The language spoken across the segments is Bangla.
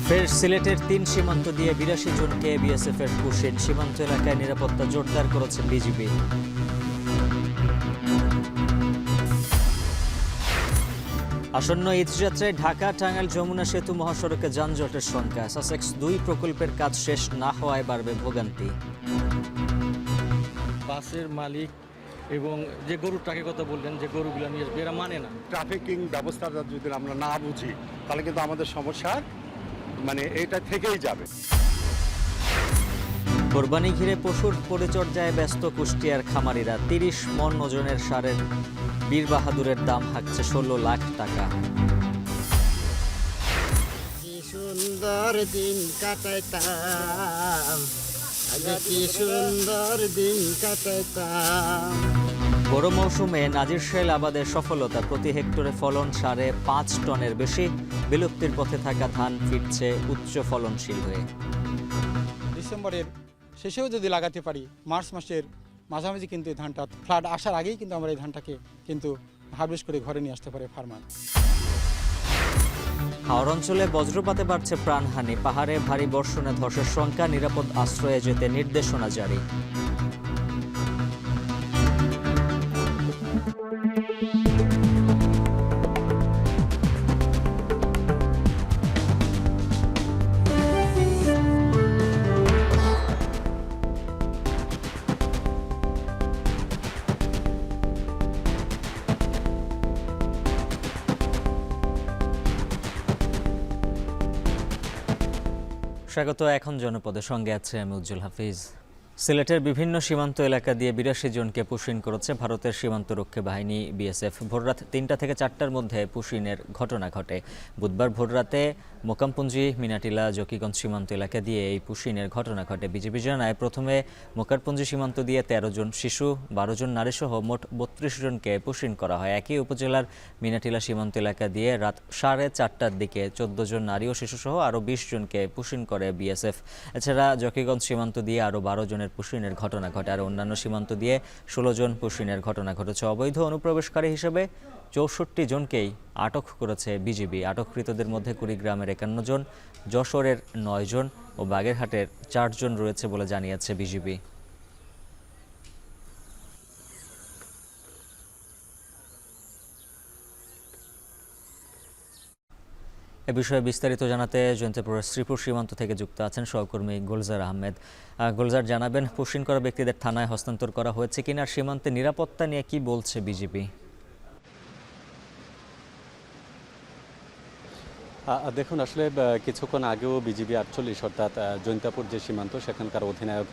ফের সিলেটের ৩ সীমান্ত দিয়ে ৮২ জনকে বিএসএফের পুশিন। সীমান্ত এলাকায় নিরাপত্তা জোরদার করেছে বিজিবি। আসন্ন ঈদযাত্রায় ঢাকা টাঙ্গাইল যমুনা সেতু মহাসড়কে যানজটের শঙ্কা। সাসেক্স ২ প্রকল্পের কাজ শেষ না হওয়ায় বাড়বে ভোগান্তি। বাসের মালিক এবং যে গরুর ট্রাকের কথা বললেন, যে গরুগুলো নিয়ে আসবে, এরা মানে না। ট্রাফিকিং ব্যবস্থাটা যদি আমরা না বুঝি তাহলে কিন্তু আমাদের সমস্যা এটা থেকেই যাবে। কোরবানি ঘিরে পশুর পরিচর্যায় ব্যস্ত কুষ্টিয়ার খামারিরা। ৩০ মণ ওজনের ষাঁড়ের বীর বাহাদুরের দাম হাঁকছে ১৬ লাখ টাকা। কি সুন্দর দিন কাটাইতাম, আগে কি সুন্দর দিন কাটাইতাম। বড় মৌসুমে নাজিরশাইল আবাদের সফলতা। প্রতি হেক্টরে ফলন ৫.৫ টনের বেশি। বিলুপ্তির পথে থাকা ধান ফিরছে উচ্চ ফলনশীল হয়ে। ডিসেম্বরের শেষেও যদি লাগাতে পারি, মার্চ মাসের মাঝামাঝি কিন্তু এই ধানটা ফ্লাড আসার আগেই কিন্তু আমরা এই ধানটাকে কিন্তু হারভেস্ট করে ঘরে নিয়ে আসতে পারে ফার্মার। হাওড় অঞ্চলে বজ্রপাতে বাড়ছে প্রাণহানি। পাহাড়ে ভারী বর্ষণে ধসের শঙ্কা। নিরাপদ আশ্রয়ে যেতে নির্দেশনা জারি। স্বাগত। এখন জনপদের সঙ্গে আছে আমি উজ্জ্বল হাফিজ। সিলেটের বিভিন্ন সীমান্ত এলাকা দিয়ে ৮২ জনকে পুশিন করেছে ভারতের সীমান্তরক্ষী বাহিনী বিএসএফ। ভোররাত ৩টা থেকে ৪টার মধ্যে পুশিনের ঘটনা ঘটে। বুধবার ভোররাতে মোকামপুঞ্জি, মিনাটিলা, জকিগঞ্জ সীমান্ত এলাকা দিয়ে এই পুশিনের ঘটনা ঘটে। বিজিবি জানায়, প্রথমে মোকারপুঞ্জি সীমান্ত দিয়ে ১৩ জন শিশু, ১২ জন নারীসহ মোট ৩২ জনকে পুশিন করা হয়। একই উপজেলার মিনাটিলা সীমান্ত এলাকা দিয়ে রাত ৪:৩০টার দিকে ১৪ জন নারী ও শিশুসহ আরও ২০ জনকে পুশিন করে বিএসএফ। এছাড়া জকিগঞ্জ সীমান্ত দিয়ে আরও ১২ জনের পুশিনের ঘটনা ঘটে। আর অন্যান্য সীমান্ত দিয়ে ১৬ জন পুশিনের ঘটনা ঘটেছে। অবৈধ অনুপ্রবেশকারী হিসেবে ৬৪ জনকেই আটক করেছে বিজিবি। আটককৃতদের মধ্যে কুড়িগ্রামের ৫১ জন, যশোরের ৯ জন ও বাগেরহাটের ৪ জন রয়েছে বলে জানিয়েছে বিজিবি। এ বিষয়ে বিস্তারিত জানাতে জয়ন্তপুরের শ্রীপুর সীমান্ত থেকে যুক্ত আছেন সহকর্মী গুলজার আহমেদ। গুলজার, জানাবেন পুশিন করা ব্যক্তিদের থানায় হস্তান্তর করা হয়েছে কিনা, সীমান্তে নিরাপত্তা নিয়ে কি বলছে বিজিবি? দেখুন, আসলে কিছুক্ষণ আগেও বিজিবি ৪৮ অর্থাৎ জৈন্তাপুর যে সীমান্ত, সেখানকার অধিনায়ক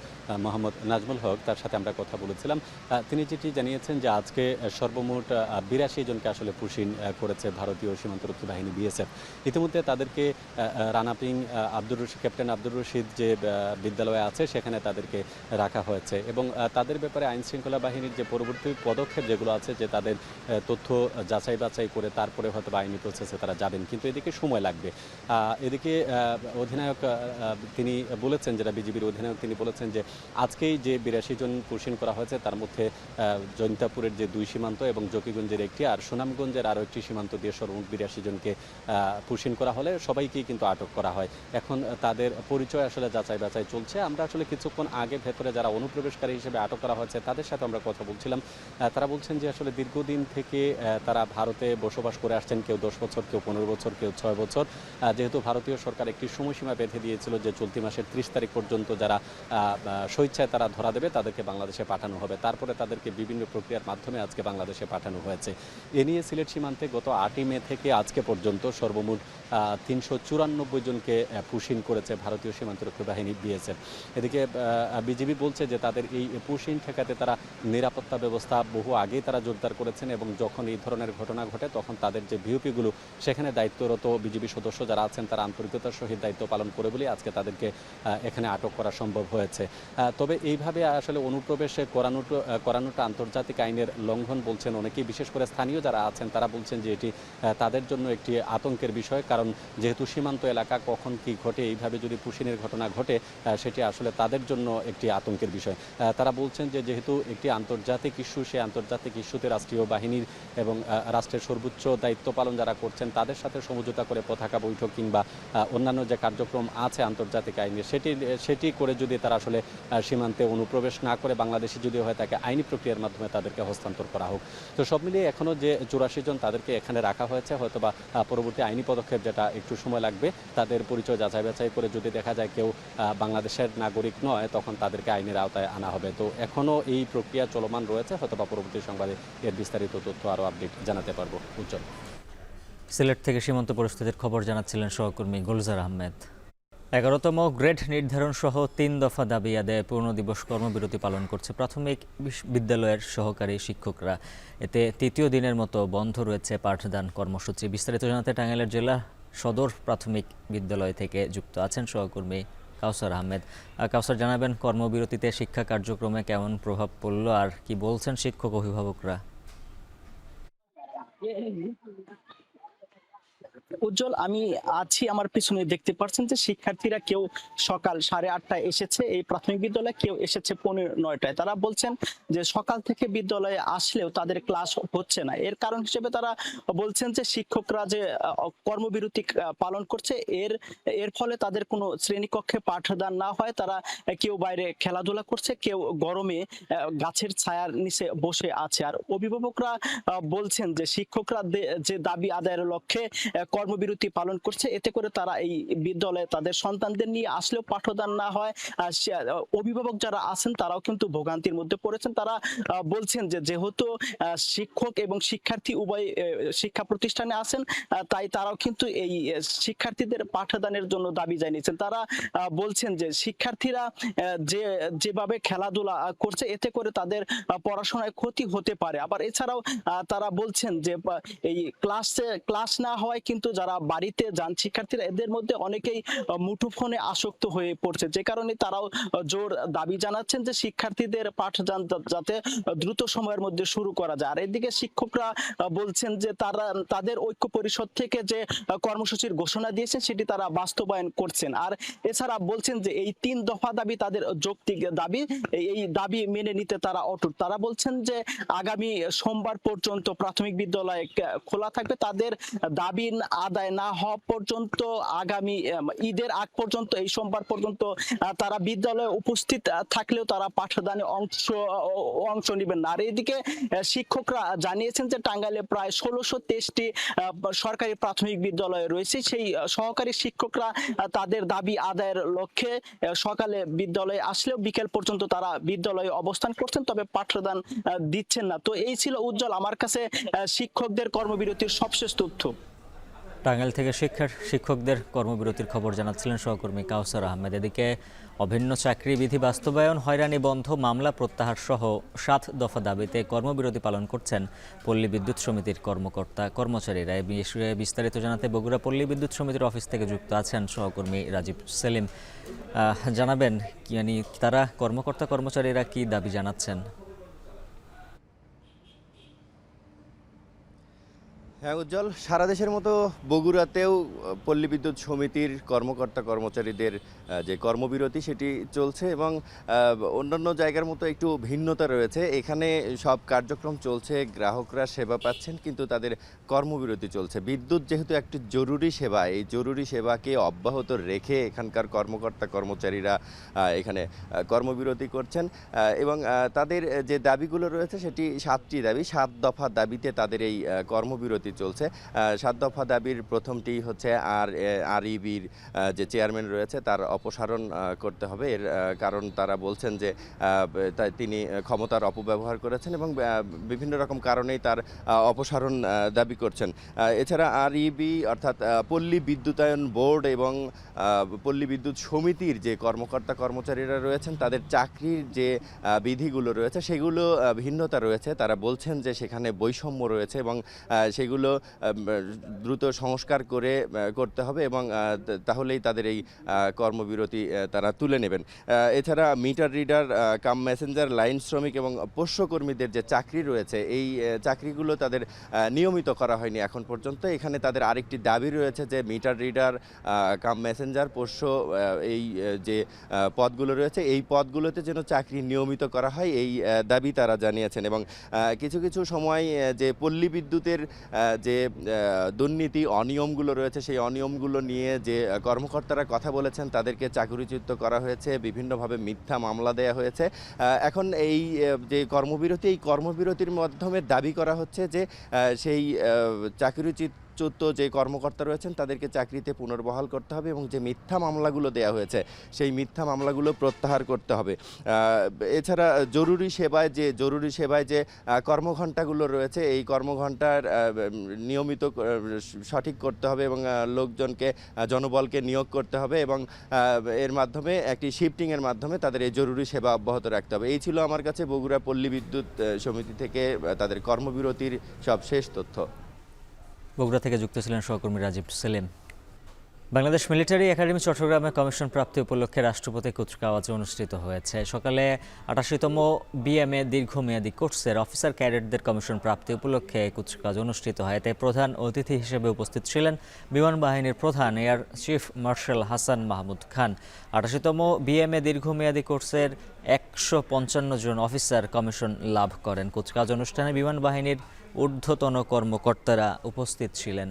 মোহাম্মদ নাজমুল হক, তার সাথে আমরা কথা বলেছিলাম। তিনি যেটি জানিয়েছেন যে আজকে সর্বমোট ৮২ জনকে আসলে পুশিন করেছে ভারতীয় সীমান্তরক্ষী বাহিনী বিএসএফ। ইতিমধ্যে তাদেরকে রানাপিং ক্যাপ্টেন আব্দুর রশিদ যে বিদ্যালয়ে আছে সেখানে তাদেরকে রাখা হয়েছে এবং তাদের ব্যাপারে আইনশৃঙ্খলা বাহিনীর যে পরবর্তী পদক্ষেপ যেগুলো আছে, যে তাদের তথ্য যাচাই বাছাই করে তারপরে হয়তো আইনি প্রসেসে তারা যাবেন, কিন্তু এদিকে সময় লাগবে। এদিকে অধিনায়ক তিনি বলেছেন, যেটা বিজিবির অধিনায়ক, তিনি বলেছেন যে আজকেই যে ৮২ জন পুশিন করা হয়েছে তার মধ্যে জৈন্তাপুরের যে ২ সীমান্ত এবং জকিগঞ্জের একটি, আর সুনামগঞ্জের আরও একটি সীমান্ত দিয়ে সর্বমোট ৮২ জনকে পুশিন করা হলে সবাইকেই কিন্তু আটক করা হয়। এখন তাদের পরিচয় আসলে যাচাই বাছাই চলছে। আমরা আসলে কিছুক্ষণ আগে ভেতরে যারা অনুপ্রবেশকারী হিসেবে আটক করা হয়েছে তাদের সাথে আমরা কথা বলছিলাম। তারা বলছেন যে আসলে দীর্ঘদিন থেকে তারা ভারতে বসবাস করে আসছেন, কেউ ১০ বছর, কেউ ১৫ বছর, কেউ ৬ বছর। যেহেতু ভারতীয় সরকার একটি সময়সীমা বেঁধে দিয়েছিল যে চলতি মাসের ৩০ তারিখ পর্যন্ত যারা স্বেচ্ছায় তারা ধরা দেবে তাদেরকে বাংলাদেশে পাঠানো হবে। তারপরে তাদেরকে বিভিন্ন প্রক্রিয়ার মাধ্যমে আজকে বাংলাদেশে পাঠানো হয়েছে। এ নিয়ে সিলেট সীমান্তে গত ৮ই মে থেকে আজকে পর্যন্ত সর্বমোট ৩৯৪ জনকে পুশিন করেছে ভারতীয় সীমান্তরক্ষী বাহিনী বিএসএফ। এদিকে বিজিবি বলছে যে তাদের এই পুশিন ঠেকাতে তারা নিরাপত্তা ব্যবস্থা বহু আগেই তারা জোরদার করেছেন এবং যখন এই ধরনের ঘটনা ঘটে তখন তাদের যে ভিওপিগুলো সেখানে দায়িত্বরত বিজিবি সদস্য যারা আছেন তারা আন্তরিকতার সহিত দায়িত্ব পালন করে বলে আজকে তাদেরকে এখানে আটক করা সম্ভব হয়েছে। তবে এইভাবে আসলে অনুপ্রবেশে করানোটা আন্তর্জাতিক আইনের লঙ্ঘন বলছেন অনেকেই, বিশেষ করে স্থানীয় যারা আছেন তারা বলছেন যে এটি তাদের জন্য একটি আতঙ্কের বিষয়। কারণ যেহেতু সীমান্ত এলাকা কখন কি ঘটে, এইভাবে যদি পুশিনের ঘটনা ঘটে সেটি আসলে তাদের জন্য একটি আতঙ্কের বিষয়। তারা বলছেন যে যেহেতু একটি আন্তর্জাতিক ইস্যু, সেই আন্তর্জাতিক ইস্যুতে রাষ্ট্রীয় বাহিনীর এবং রাষ্ট্রের সর্বোচ্চ দায়িত্ব পালন যারা করছেন তাদের সাথে সমঝোতা করে পতাকা বৈঠক কিংবা অন্যান্য যে কার্যক্রম আছে আন্তর্জাতিক আইনে সেটি করে যদি তারা আসলে সীমান্তে অনুপ্রবেশ না করে বাংলাদেশে যদি হয় তাকে আইনি প্রক্রিয়ার মাধ্যমে তাদেরকে হস্তান্তর করা হোক। তো সব মিলিয়ে এখনও যে 84 জন তাদেরকে এখানে রাখা হয়েছে, হয়তোবা পরবর্তী আইনি পদক্ষেপ যেটা একটু সময় লাগবে, তাদের পরিচয় যাচাই বাছাই করে যদি দেখা যায় কেউ বাংলাদেশের নাগরিক নয় তখন তাদেরকে আইনের আওতায় আনা হবে। তো এখনও এই প্রক্রিয়া চলমান রয়েছে, হয়তোবা পরবর্তী সংবাদে এর বিস্তারিত তথ্য আরও আপডেট জানাতে পারবো। উজ্জ্বল। সিলেট থেকে সীমান্ত পরিস্থিতির খবর জানাচ্ছিলেন সহকর্মী গুলজার আহমেদ। 11তম গ্রেড নির্ধারণ সহ 3 দফা দাবি আদায়ে পূর্ণ দিবস কর্মবিরতি পালন করছে প্রাথমিক বিদ্যালয়ের সহকারী শিক্ষকরা। এতে তৃতীয় দিনের মতো বন্ধ রয়েছে পাঠদান কর্মসূচি। বিস্তারিত জানাতে টাঙ্গাইলের জেলা সদর প্রাথমিক বিদ্যালয় থেকে যুক্ত আছেন সহকর্মী কাউসার আহমেদ। কাউসার, জানাবেন কর্মবিরতিতে শিক্ষা কার্যক্রমে কেমন প্রভাব পড়ল আর কি বলছেন শিক্ষক অভিভাবকরা? উজ্জ্বল, আমি আছি, আমার পিছনে দেখতে পাচ্ছেন যে শিক্ষার্থীরা কেউ সকাল 8:30টায় এসেছে এই প্রাথমিক বিদ্যালয়ে, কেউ এসেছে 9:45টায়। তারা বলছেন যে সকাল থেকে বিদ্যালয়ে আসলেও তাদের ক্লাস হচ্ছে না। এর কারণ হিসেবে তারা বলছেন যে শিক্ষকরা যে কর্মবিরতি পালন করছে এর ফলে তাদের কোনো শ্রেণীকক্ষে পাঠদান না হয়, তারা কেউ বাইরে খেলাধুলা করছে, কেউ গরমে গাছের ছায়ার নিচে বসে আছে। আর অভিভাবকরা বলছেন যে শিক্ষকরা যে দাবি আদায়ের লক্ষ্যে কর্মবিরতি পালন করছে, এতে করে তারা এই বিদ্যালয়ে তাদের সন্তানদের নিয়ে আসলেও পাঠদান না হয়। অভিভাবক যারা আছেন তারাও কিন্তু ভোগান্তির মধ্যে পড়েছেন। তারা বলছেন যে যেহেতু শিক্ষক এবং শিক্ষার্থী উভয় শিক্ষা প্রতিষ্ঠানে আছেন, তাই তারাও কিন্তু এই শিক্ষার্থীদের পাঠদানের জন্য দাবি জানিয়েছেন। তারা বলছেন যে শিক্ষার্থীরা যেভাবে খেলাধুলা করছে এতে করে তাদের পড়াশোনায় ক্ষতি হতে পারে। আবার এছাড়াও তারা বলছেন যে এই ক্লাস না হয় কিন্তু যারা বাড়িতে যান শিক্ষার্থীরা, এদের মধ্যে অনেকেই মুঠোফোনে আসক্ত হয়ে পড়ছে, যে কারণে তারাও জোর দাবি জানাচ্ছেন যে শিক্ষার্থীদের পাঠদান যাতে দ্রুত সময়ের মধ্যে শুরু করা যায়। আর এদিকে শিক্ষকরা বলছেন যে তাদের ঐক্য পরিষদ থেকে যে কর্মসূচির ঘোষণা দিয়েছেন সেটি তারা বাস্তবায়ন করছেন। আর এছাড়া বলছেন যে এই 3 দফা দাবি তাদের যৌক্তিক দাবি, এই দাবি মেনে নিতে তারা অটুট। তারা বলছেন যে আগামী সোমবার পর্যন্ত প্রাথমিক বিদ্যালয় খোলা থাকবে। তাদের দাবি আদায় না হওয়া পর্যন্ত, আগামী ঈদের আগ পর্যন্ত, এই সোমবার পর্যন্ত তারা বিদ্যালয়ে উপস্থিত থাকলেও তারা পাঠদানে অংশ নেবেন না। আর এদিকে শিক্ষকরা জানিয়েছেন যে টাঙ্গাইলে প্রায় 1623টি সরকারি প্রাথমিক বিদ্যালয় রয়েছে। সেই সহকারী শিক্ষকরা তাদের দাবি আদায়ের লক্ষ্যে সকালে বিদ্যালয়ে আসলেও বিকেল পর্যন্ত তারা বিদ্যালয়ে অবস্থান করছেন, তবে পাঠদান দিচ্ছেন না। তো এই ছিল উজ্জ্বল আমার কাছে শিক্ষকদের কর্মবিরতির সবশেষ তথ্য। টাঙ্গাইল থেকে শিক্ষকদের কর্মবিরতির খবর জানাচ্ছিলেন সহকর্মী কাউসার আহমেদ। এদিকে অভিন্ন চাকরি বিধি বাস্তবায়ন, হয়রানি বন্ধ, মামলা প্রত্যাহার সহ 7 দফা দাবিতে কর্মবিরতি পালন করছেন পল্লী বিদ্যুৎ সমিতির কর্মকর্তা কর্মচারীরা। এই বিষয়ে বিস্তারিত জানাতে বগুড়া পল্লী বিদ্যুৎ সমিতির অফিস থেকে যুক্ত আছেন সহকর্মী রাজীব সেলিম। জানাবেন তারা কর্মকর্তা কর্মচারীরা কি দাবি জানাচ্ছেন? হ্যাঁ উজ্জ্বল, সারা দেশের মতো বগুড়াতেও পল্লী বিদ্যুৎ সমিতির কর্মকর্তা কর্মচারীদের যে কর্মবিরতি সেটি চলছে এবং অন্যান্য জায়গার মতো একটু ভিন্নতা রয়েছে। এখানে সব কার্যক্রম চলছে, গ্রাহকরা সেবা পাচ্ছেন, কিন্তু তাদের কর্মবিরতি চলছে। বিদ্যুৎ যেহেতু একটি জরুরি সেবা, এই জরুরি সেবাকে অব্যাহত রেখে এখানকার কর্মকর্তা কর্মচারীরা এখানে কর্মবিরতি করছেন এবং তাদের যে দাবিগুলো রয়েছে সেটি 7টি দাবি, 7 দফা দাবিতে তাদের এই কর্মবিরতি চলছে। 7 দফা দাবির প্রথমটি হচ্ছে আরইবির যে চেয়ারম্যান রয়েছে তার অপসারণ করতে হবে। এর কারণ তারা বলছেন যে তিনি ক্ষমতার অপব্যবহার করেছেন এবং বিভিন্ন রকম কারণেই তার অপসারণ দাবি করছেন। এছাড়া আরইবি অর্থাৎ পল্লী বিদ্যুতায়ন বোর্ড এবং পল্লী বিদ্যুৎ সমিতির যে কর্মকর্তা কর্মচারীরা রয়েছেন তাদের চাকরির যে বিধিগুলো রয়েছে সেগুলো ভিন্নতা রয়েছে। তারা বলছেন যে সেখানে বৈষম্য রয়েছে এবং সেগুলো দ্রুত সংস্কার করতে হবে এবং তাহলেই তাদের এই কর্মবিরতি তারা তুলে নেবেন। এছাড়া meter reader cum Messenger, line শ্রমিক এবং পোষ্যকর্মীদের যে চাকরি রয়েছে এই চাকরিগুলো তাদের নিয়মিত করা হয়নি এখন পর্যন্ত। এখানে তাদের আরেকটি দাবি রয়েছে যে মিটার রিডার কাম মেসেঞ্জার, পোষ্য এই যে পদগুলো রয়েছে এই পদগুলোতে যেন চাকরি নিয়মিত করা হয়, এই দাবি তারা জানিয়েছেন। এবং কিছু কিছু সময় যে পল্লী বিদ্যুতের যে দুর্নীতি অনিয়মগুলো রয়েছে সেই অনিয়মগুলো নিয়ে যে কর্মকর্তারা কথা বলেছেন তাদেরকে চাকরিচ্যুত করা হয়েছে, বিভিন্নভাবে মিথ্যা মামলা দেয়া হয়েছে। এখন এই যে কর্মবিরতি, এই কর্মবিরতির মাধ্যমে দাবি করা হচ্ছে যে সেই চাকরিচ্যুত যে কর্মকর্তা রয়েছেন তাদেরকে চাকরিতে পুনর্বহাল করতে হবে এবং যে মিথ্যা মামলাগুলো দেয়া হয়েছে সেই মিথ্যা মামলাগুলো প্রত্যাহার করতে হবে। এছাড়া জরুরি সেবায় যে কর্মঘণ্টাগুলো রয়েছে এই কর্মঘণ্টার নিয়মিত সঠিক করতে হবে এবং লোকজনকে জনবলকে নিয়োগ করতে হবে এবং এর মাধ্যমে একটি শিফটিংয়ের মাধ্যমে তাদের এই জরুরি সেবা অব্যাহত রাখতে হবে। এই ছিল আমার কাছে বগুড়া পল্লী বিদ্যুৎ সমিতি থেকে তাদের কর্মবিরতির সব শেষ তথ্য। বগুড়া থেকে যুক্ত ছিলেন সহকর্মী রাজীব সেলিম। বাংলাদেশ মিলিটারি একাডেমি চট্টগ্রামে কমিশন প্রাপ্তি উপলক্ষে রাষ্ট্রপতি কুচকাওয়াজ অনুষ্ঠিত হয়েছে। সকালে 88তম বিএমএ দীর্ঘমেয়াদী কোর্সের অফিসার ক্যাডেটদের কমিশন প্রাপ্তি উপলক্ষে কুচকাওয়াজ অনুষ্ঠিত হয়। এতে প্রধান অতিথি হিসেবে উপস্থিত ছিলেন বিমান বাহিনীর প্রধান air chief marshal Hasan Mahmud Khan. 88তম বিএমএ দীর্ঘমেয়াদী কোর্সের 155 জন অফিসার কমিশন লাভ করেন। কুচকাওয়াজ অনুষ্ঠানে বিমান বাহিনীর ঊর্ধ্বতন কর্মকর্তারা উপস্থিত ছিলেন।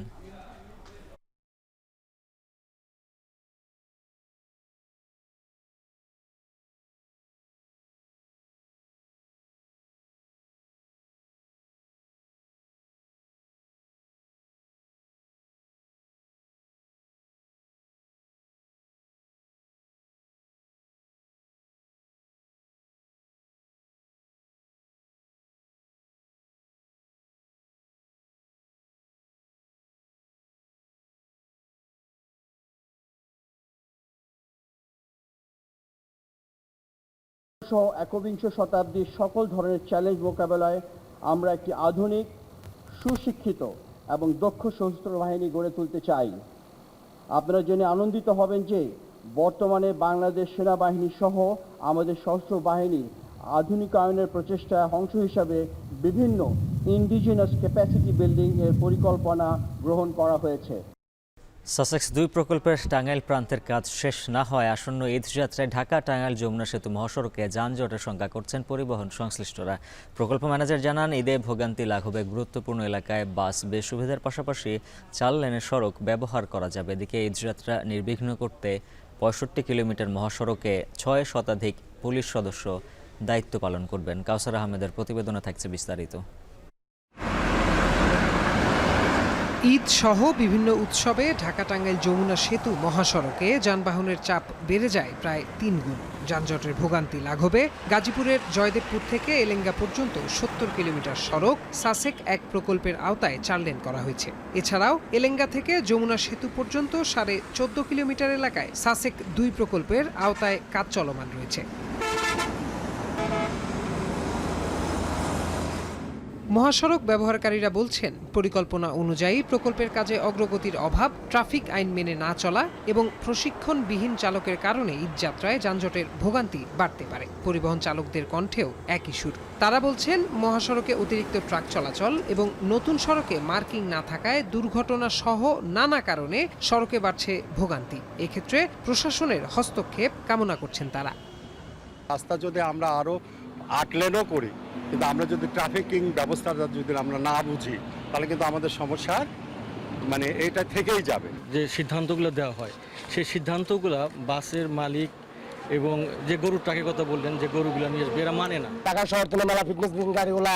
একবিংশ শতাব্দীর সকল ধরনের চ্যালেঞ্জ মোকাবেলায় আমরা একটি আধুনিক, সুশিক্ষিত এবং দক্ষ সশস্ত্র বাহিনী গড়ে তুলতে চাই। আপনারা জেনে আনন্দিত হবেন যে বর্তমানে বাংলাদেশ সেনাবাহিনী সহ আমাদের সশস্ত্র বাহিনীর আধুনিকায়নের প্রচেষ্টার অংশ হিসাবে বিভিন্ন ইন্ডিজিনাস ক্যাপাসিটি বিল্ডিং এর পরিকল্পনা গ্রহণ করা হয়েছে। সাসেক্স 2 প্রকল্পের টাঙ্গাইল প্রান্তের কাজ শেষ না হয় আসন্ন ঈদযাত্রায় ঢাকা টাঙ্গাইল যমুনা সেতু মহাসড়কে যানজটের শঙ্কা করছেন পরিবহন সংশ্লিষ্টরা। প্রকল্প ম্যানেজার জানান, ঈদে ভোগান্তি লাঘবে গুরুত্বপূর্ণ এলাকায় বাস বেশ সুবিধার পাশাপাশি 4 লেনের সড়ক ব্যবহার করা যাবে। এদিকে ঈদযাত্রা নির্বিঘ্ন করতে 65 কিলোমিটার মহাসড়কে 6 শতাধিক পুলিশ সদস্য দায়িত্ব পালন করবেন। কাউসার আহমেদের প্রতিবেদনে থাকছে বিস্তারিত। ঈদ সহ বিভিন্ন উৎসবে ঢাকা টাঙ্গাইল যমুনা সেতু মহাসড়কে যানবাহনের চাপ বেড়ে যায় প্রায় 3 গুণ। যানজটের ভোগান্তি লাঘবে গাজীপুরের জয়দেবপুর থেকে এলেঙ্গা পর্যন্ত 70 কিলোমিটার সড়ক সাসেক 1 প্রকল্পের আওতায় 4 লেন করা হয়েছে। এছাড়াও এলেঙ্গা থেকে যমুনা সেতু পর্যন্ত 14.5 কিলোমিটার এলাকায় সাসেক 2 প্রকল্পের আওতায় কাজ চলমান রয়েছে। মহাসড়ক ব্যবহারকারীরা বলছেন, পরিকল্পনা অনুযায়ী প্রকল্পের কাজে অগ্রগতির অভাব, ট্রাফিক আইন মেনে না চলা এবং প্রশিক্ষণবিহীন চালকের কারণে ঈদযাত্রায় যানজটের ভোগান্তি বাড়তে পারে। পরিবহন চালকদের কণ্ঠেও একই সুর। তারা বলছেন, মহাসড়কে অতিরিক্ত ট্রাক চলাচল এবং নতুন সড়কে মার্কিং না থাকায় দুর্ঘটনা সহ নানা কারণে সড়কে বাড়ছে ভোগান্তি। এক্ষেত্রে প্রশাসনের হস্তক্ষেপ কামনা করছেন তারা। রাস্তা যদি আমরা আরও 8 লেনও করি, কিন্তু আমরা যদি ট্রাফিকিং ব্যবস্থাটা যদি আমরা না বুঝি তাহলে কিন্তু আমাদের সমস্যা মানে এটা থেকেই যাবে। যে সিদ্ধান্তগুলো দেওয়া হয় সেই সিদ্ধান্তগুলো বাসের মালিক এবং যে গরুর ট্রাকের কথা বললেন, যে গরুগুলো নিয়ে আসবে এরা মানে না। ঢাকা শহর থেকে মেলা ফিটনেস গাড়িগুলা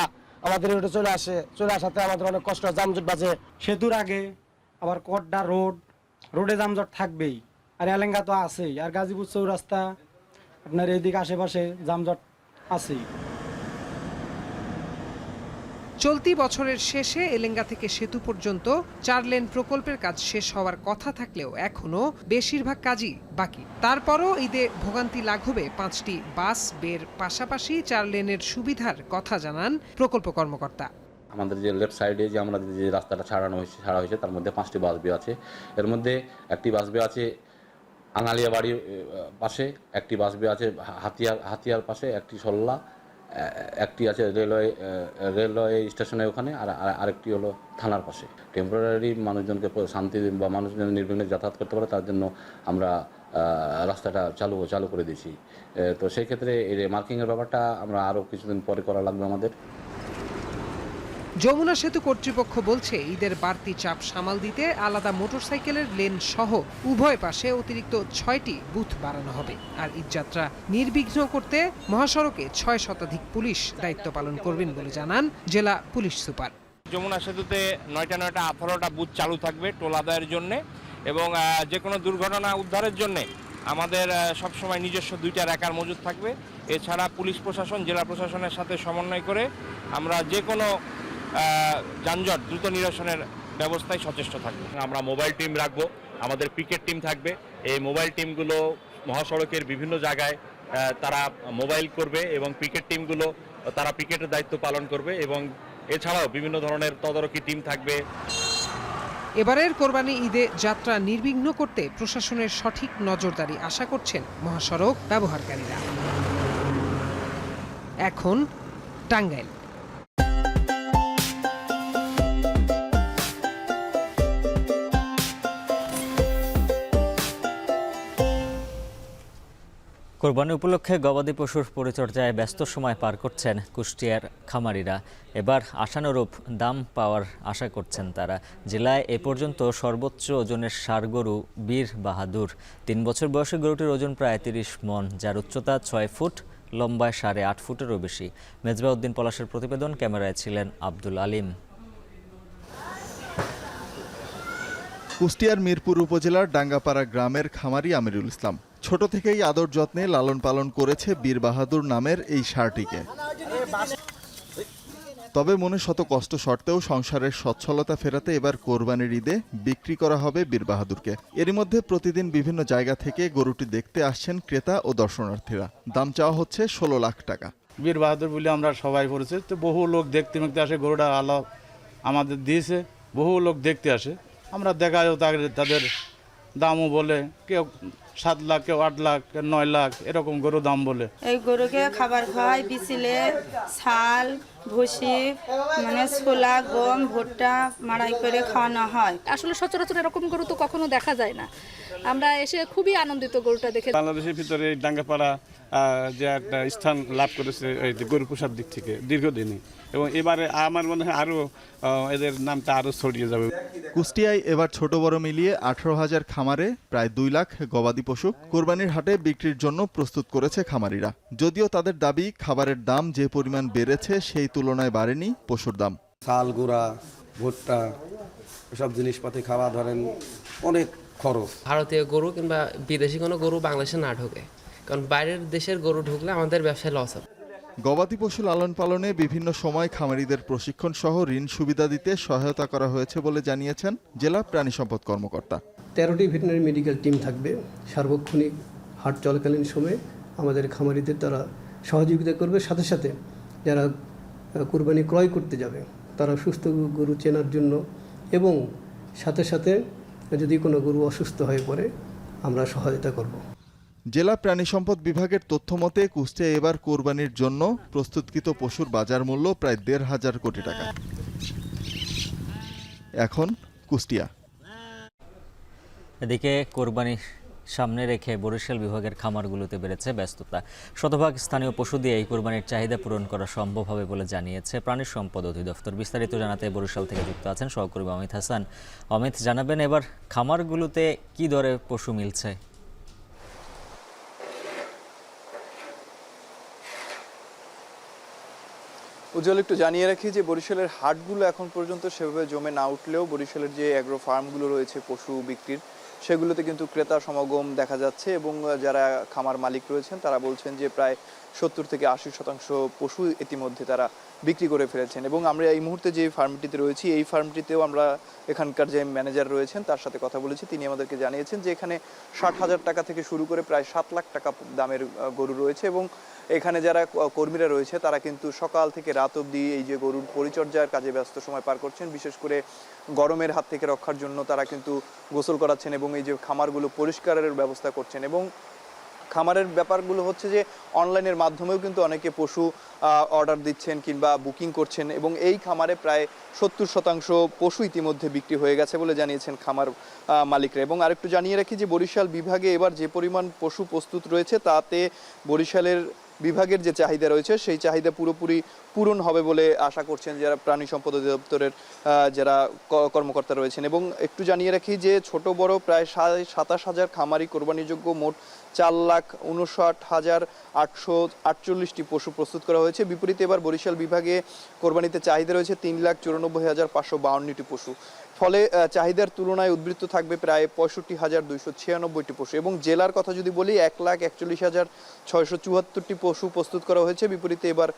আমাদের রোডে চলে আসাতে আমাদের অনেক কষ্ট, যানজট বাজে। সেতুর আগে আবার কড্ডা রোডে যানজট থাকবেই, আর এলেঙ্গা তো আছেই, আর গাজীপুর চৌরাস্তা আপনার এইদিকে আশেপাশে যানজট আছেই। চলতি বছরের শেষে এলেঙ্গা থেকে সেতু পর্যন্ত 4 লেন প্রকল্পের কাজ শেষ হওয়ার কথা থাকলেও এখনও বেশিরভাগ কাজই বাকি। তারপরও ঈদে ভোগান্তি লাঘবে 5টি বাস বের পাশাপাশি 4 লেনের সুবিধার কথা জানান প্রকল্প কর্মকর্তা। আমাদের যে লেফট সাইডে যে আমরা যে রাস্তাটা ছাড়া হয়েছে তার মধ্যে 5টি বাস বে আছে। এর মধ্যে একটি বাস বে আছে আঙালিয়া বাড়ির পাশে, একটি বাস বে আছে হাতিয়ার পাশে, একটি সল্লা, একটি আছে রেলওয়ে স্টেশনের ওখানে, আর আরেকটি হলো থানার পাশে। টেম্পোরারি মানুষজনকে শান্তি বা মানুষজন নির্বিঘ্নে যাতায়াত করতে পারে তার জন্য আমরা রাস্তাটা চালু করে দিয়েছি। তো সেই ক্ষেত্রে এই মার্কিংয়ের ব্যাপারটা আমরা আরও কিছুদিন পরে করা লাগবে আমাদের। যমুনা সেতু কর্তৃপক্ষ বলছে ঈদের বাড়তি চাপ সামাল দিতে আলাদা মোটরসাইকেলের লেন সহ উভয় পাশে অতিরিক্ত 6টি বুথ বাড়ানো হবে। আর ঈদযাত্রা নির্বিঘ্ন করতে মহাসড়কে 6 শতাধিক পুলিশ দায়িত্ব পালন করবেন বলে জানান জেলা পুলিশ সুপার। যমুনা সেতুতে 9টা 18টা বুথ চালু থাকবে টোল আদায়ের জন্য এবং যে কোনো দুর্ঘটনা উদ্ধারের জন্য আমাদের সবসময় নিজস্ব 2টা র্যাকার মজুদ থাকবে। এছাড়া পুলিশ প্রশাসন জেলা প্রশাসনের সাথে সমন্বয় করে আমরা যে কোনো যানজট দ্রুত নিরসনের ব্যবস্থায় সচেষ্ট থাকবে। আমরা মোবাইল টিম রাখবো, আমাদের পিকেট টিম থাকবে। এই মোবাইল টিমগুলো মহাসড়কের বিভিন্ন জায়গায় তারা মোবাইল করবে এবং পিকেট টিমগুলো তারা পিকেটের দায়িত্ব পালন করবে এবং এছাড়াও বিভিন্ন ধরনের তদারকি টিম থাকবে। এবারের কোরবানি ঈদে যাত্রা নির্বিঘ্ন করতে প্রশাসনের সঠিক নজরদারি আশা করছেন মহাসড়ক ব্যবহারকারীরা। এখন টাঙ্গাইল। কোরবানি উপলক্ষে গবাদি পশুর পরিচর্যায় ব্যস্ত সময় পার করছেন কুষ্টিয়ার খামারিরা। এবার আশানুরূপ দাম পাওয়ার আশা করছেন তারা। জেলায় এ পর্যন্ত সর্বোচ্চ ওজনের ষাঁড় গরু বীর বাহাদুর। 3 বছর বয়সী গরুটির ওজন প্রায় 30 মণ, যার উচ্চতা 6 ফুট, লম্বায় 8.5 ফুটেরও বেশি। মেজবাউদ্দিন পলাশের প্রতিবেদন, ক্যামেরায় ছিলেন আব্দুল আলিম। কুষ্টিয়ার মিরপুর উপজেলার ডাঙ্গাপাড়া গ্রামের খামারি আমিরুল ইসলাম ছোট থেকেই আদর যত্নে লালন পালন করেছে বীর বাহাদুর নামের এই ষাঁড়টিকে। তবে মনে শত কষ্ট সত্ত্বেও সংসারের সচ্ছলতা ফেরাতে এবার কোরবানির ঈদে বিক্রি করা হবে বীর বাহাদুরকে। এরই মধ্যে প্রতিদিন বিভিন্ন জায়গা থেকে গরুটি দেখতে আসছেন ক্রেতা ও দর্শনার্থীরা। দাম চাওয়া হচ্ছে 16 লাখ টাকা। বীর বাহাদুর বলে আমরা সবাই পরিচিত, তো বহু লোক দেখতে আসে। গরুটা আল্লাহ আমাদের দিয়েছে, বহু লোক দেখতে আসে। আমরা দেখাও তাদের দামও বলে, কেউ 7 লাখ, কেউ 8 লাখ, কেউ 9 লাখ, এরকম গরু দাম বলে। এই গরুকে খাবার খাওয়াই, বিচিলে ছাল, ভুসি, মানে ছোলা, গম, ভুট্টা মাড়াই করে খাওয়ানো হয়। আসলে সচরাচর এরকম গরু তো কখনো দেখা যায় না। আমরা এসে খুবই আনন্দিত গরুটা দেখে। বাংলাদেশের ভিতরে ডাঙ্গাপাড়া যে একটা স্থান লাভ করেছে এই গরু পোষার দিক থেকে দীর্ঘদিনই, এবং এবারে আমার মনে হয় আরও এদের নামটা আরও ছড়িয়ে যাবে। কুষ্টিয়ায় এবার ছোট বড় মিলিয়ে 18,000 খামারে প্রায় 2 লাখ গবাদি পশু কোরবানির হাটে বিক্রির জন্য প্রস্তুত করেছে খামারিরা। যদিও তাদের দাবি, খাবারের দাম যে পরিমাণ বেড়েছে সেই তুলনায় বাড়েনি পশুর দাম। চাল, গুঁড়া, ভুট্টা, এসব জিনিসপাতি খাওয়া ধরেন অনেক খরচ। ভারতীয় গরু কিংবা বিদেশি কোনো গরু বাংলাদেশে না ঢোকে, কারণ বাইরের দেশের গরু ঢুকলে আমাদের ব্যবসায় লস হবে। গবাদি পশু লালন পালনে বিভিন্ন সময় খামারিদের প্রশিক্ষণ সহ ঋণ সুবিধা দিতে সহায়তা করা হয়েছে বলে জানিয়েছেন জেলা প্রাণী সম্পদ কর্মকর্তা। 13টি ভেটেরিনারি মেডিকেল টিম থাকবে। সার্বক্ষণিক হাট চলাকালীন সময়ে আমাদের খামারিদের তারা সহযোগিতা করবে। সাথে সাথে যারা কুরবানি ক্রয় করতে যাবে তারা সুস্থ গরু চেনার জন্য, এবং সাথে সাথে যদি কোনো গরু অসুস্থ হয়ে পড়ে আমরা সহায়তা করব। জেলা প্রাণী সম্পদ বিভাগের তথ্য মতে কুষ্টিয়ায় এবার কোরবানির জন্য প্রস্তুতকৃত পশুর বাজার মূল্য প্রায় 1,500 কোটি টাকা। এখন কুষ্টিয়া। এদিকে কোরবানি সামনে রেখে বরিশাল বিভাগের খামারগুলোতে বেড়েছে ব্যস্ততা। শতভাগ স্থানীয় পশু দিয়ে এই কোরবানির চাহিদা পূরণ করা সম্ভব হবে বলে জানিয়েছে প্রাণী সম্পদ অধিদপ্তর। বিস্তারিত জানাতে বরিশাল থেকে যুক্ত আছেন সহকর্মী অমিত হাসান। অমিত, জানাবেন এবার খামারগুলোতে কি দরে পশু মিলছে? উজ্জ্বল, একটু জানিয়ে রাখি যে বরিশালের হাটগুলো এখন পর্যন্ত সেভাবে জমে না উঠলেও বরিশালের যে অ্যাগ্রো ফার্মগুলো রয়েছে পশু বিক্রির, সেগুলোতে কিন্তু ক্রেতা সমাগম দেখা যাচ্ছে। এবং যারা খামার মালিক রয়েছেন তারা বলছেন যে প্রায় 70 থেকে 80% পশু ইতিমধ্যে তারা বিক্রি করে ফেলেছেন। এবং আমরা এই মুহূর্তে যে ফার্মটিতে রয়েছি, এই ফার্মটিতেও আমরা এখানকার যে ম্যানেজার রয়েছেন তার সাথে কথা বলেছি। তিনি আমাদেরকে জানিয়েছেন যে এখানে 60,000 টাকা থেকে শুরু করে প্রায় 7 লাখ টাকা দামের গরু রয়েছে। এবং এখানে যারা কর্মীরা রয়েছে তারা কিন্তু সকাল থেকে রাত অবধি এই যে গরুর পরিচর্যার কাজে ব্যস্ত সময় পার করছেন। বিশেষ করে গরমের হাত থেকে রক্ষার জন্য তারা কিন্তু গোসল করাচ্ছেন এবং এই যে খামারগুলো পরিষ্কারের ব্যবস্থা করছেন। এবং খামারের ব্যাপারগুলো হচ্ছে যে অনলাইনের মাধ্যমেও কিন্তু অনেকে পশু অর্ডার দিচ্ছেন কিংবা বুকিং করছেন। এবং এই খামারে প্রায় 70% পশু ইতিমধ্যে বিক্রি হয়ে গেছে বলে জানিয়েছেন খামার মালিকরা। এবং আরেকটু জানিয়ে রাখি যে বরিশাল বিভাগে এবার যে পরিমাণ পশু প্রস্তুত রয়েছে তাতে বরিশালের বিভাগের যে চাহিদা রয়েছে সেই চাহিদা পুরোপুরি পূরণ হবে বলে আশা করছেন যারা প্রাণী সম্পদ অধিদপ্তরের যারা কর্মকর্তা রয়েছেন। এবং একটু জানিয়ে রাখি যে ছোট বড় প্রায় 27,000 খামারি কোরবানিযোগ্য মোট 4,59,848টি পশু প্রস্তুত করা হয়েছে। বিপরীতে এবার বরিশাল বিভাগে কোরবানিতে চাহিদা রয়েছে 3,94,552টি পশু। ফলে চাহিদার তুলনায় উদ্বৃত্ত থাকবে প্রায় 65,296টি পশু। এবং জেলার কথা যদি বলি 1,41,674টি পশু প্রস্তুত করা হয়েছে। বিপরীতে এবার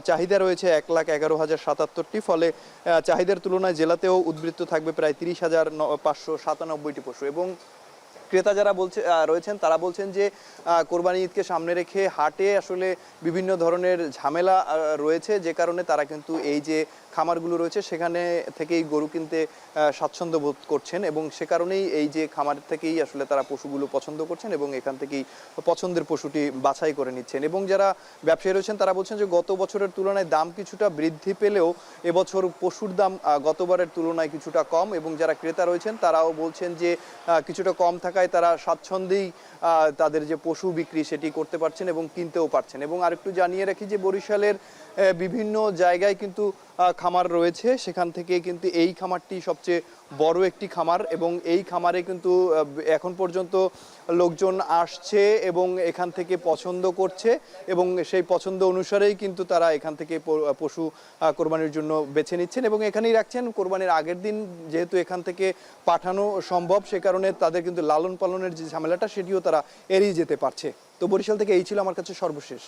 চাহিদা রয়েছে 1,11,077টি। ফলে চাহিদার তুলনায় জেলাতেও উদ্বৃত্ত থাকবে প্রায় 30,597টি পশু। এবং ক্রেতা যারা রয়েছেন তারা বলছেন যে কোরবানি ঈদকে সামনে রেখে হাটে আসলে বিভিন্ন ধরনের ঝামেলা রয়েছে, যে কারণে তারা কিন্তু এই যে খামারগুলো রয়েছে সেখানে থেকেই গরু কিনতে স্বাচ্ছন্দ্য বোধ করছেন এবং সে কারণেই এই যে খামার থেকেই আসলে তারা পশুগুলো পছন্দ করছেন এবং এখান থেকেই পছন্দের পশুটি বাছাই করে নিচ্ছেন। এবং যারা ব্যবসায়ী রয়েছেন তারা বলছেন যে গত বছরের তুলনায় দাম কিছুটা বৃদ্ধি পেলেও এবছর পশুর দাম গতবারের তুলনায় কিছুটা কম। এবং যারা ক্রেতা রয়েছেন তারাও বলছেন যে কিছুটা কম থাকায় তারা স্বাচ্ছন্দ্যেই তাদের যে পশু বিক্রি সেটি করতে পারছেন এবং কিনতেও পারছেন। এবং আরেকটু জানিয়ে রাখি যে বরিশালের বিভিন্ন জায়গায় কিন্তু খামার রয়েছে, সেখান থেকে কিন্তু এই খামারটি সবচেয়ে বড় একটি খামার এবং এই খামারে কিন্তু এখন পর্যন্ত লোকজন আসছে এবং এখান থেকে পছন্দ করছে এবং সেই পছন্দ অনুসারেই কিন্তু তারা এখান থেকে পশু কোরবানির জন্য বেছে নিচ্ছেন এবং এখানেই রাখছেন। কোরবানির আগের দিন যেহেতু এখান থেকে পাঠানো সম্ভব সে কারণে তাদের কিন্তু লালন পালনের যে ঝামেলাটা সেটিও তারা এড়িয়ে যেতে পারছে। তো বরিশাল থেকে এই ছিল আমার কাছে সর্বশেষ।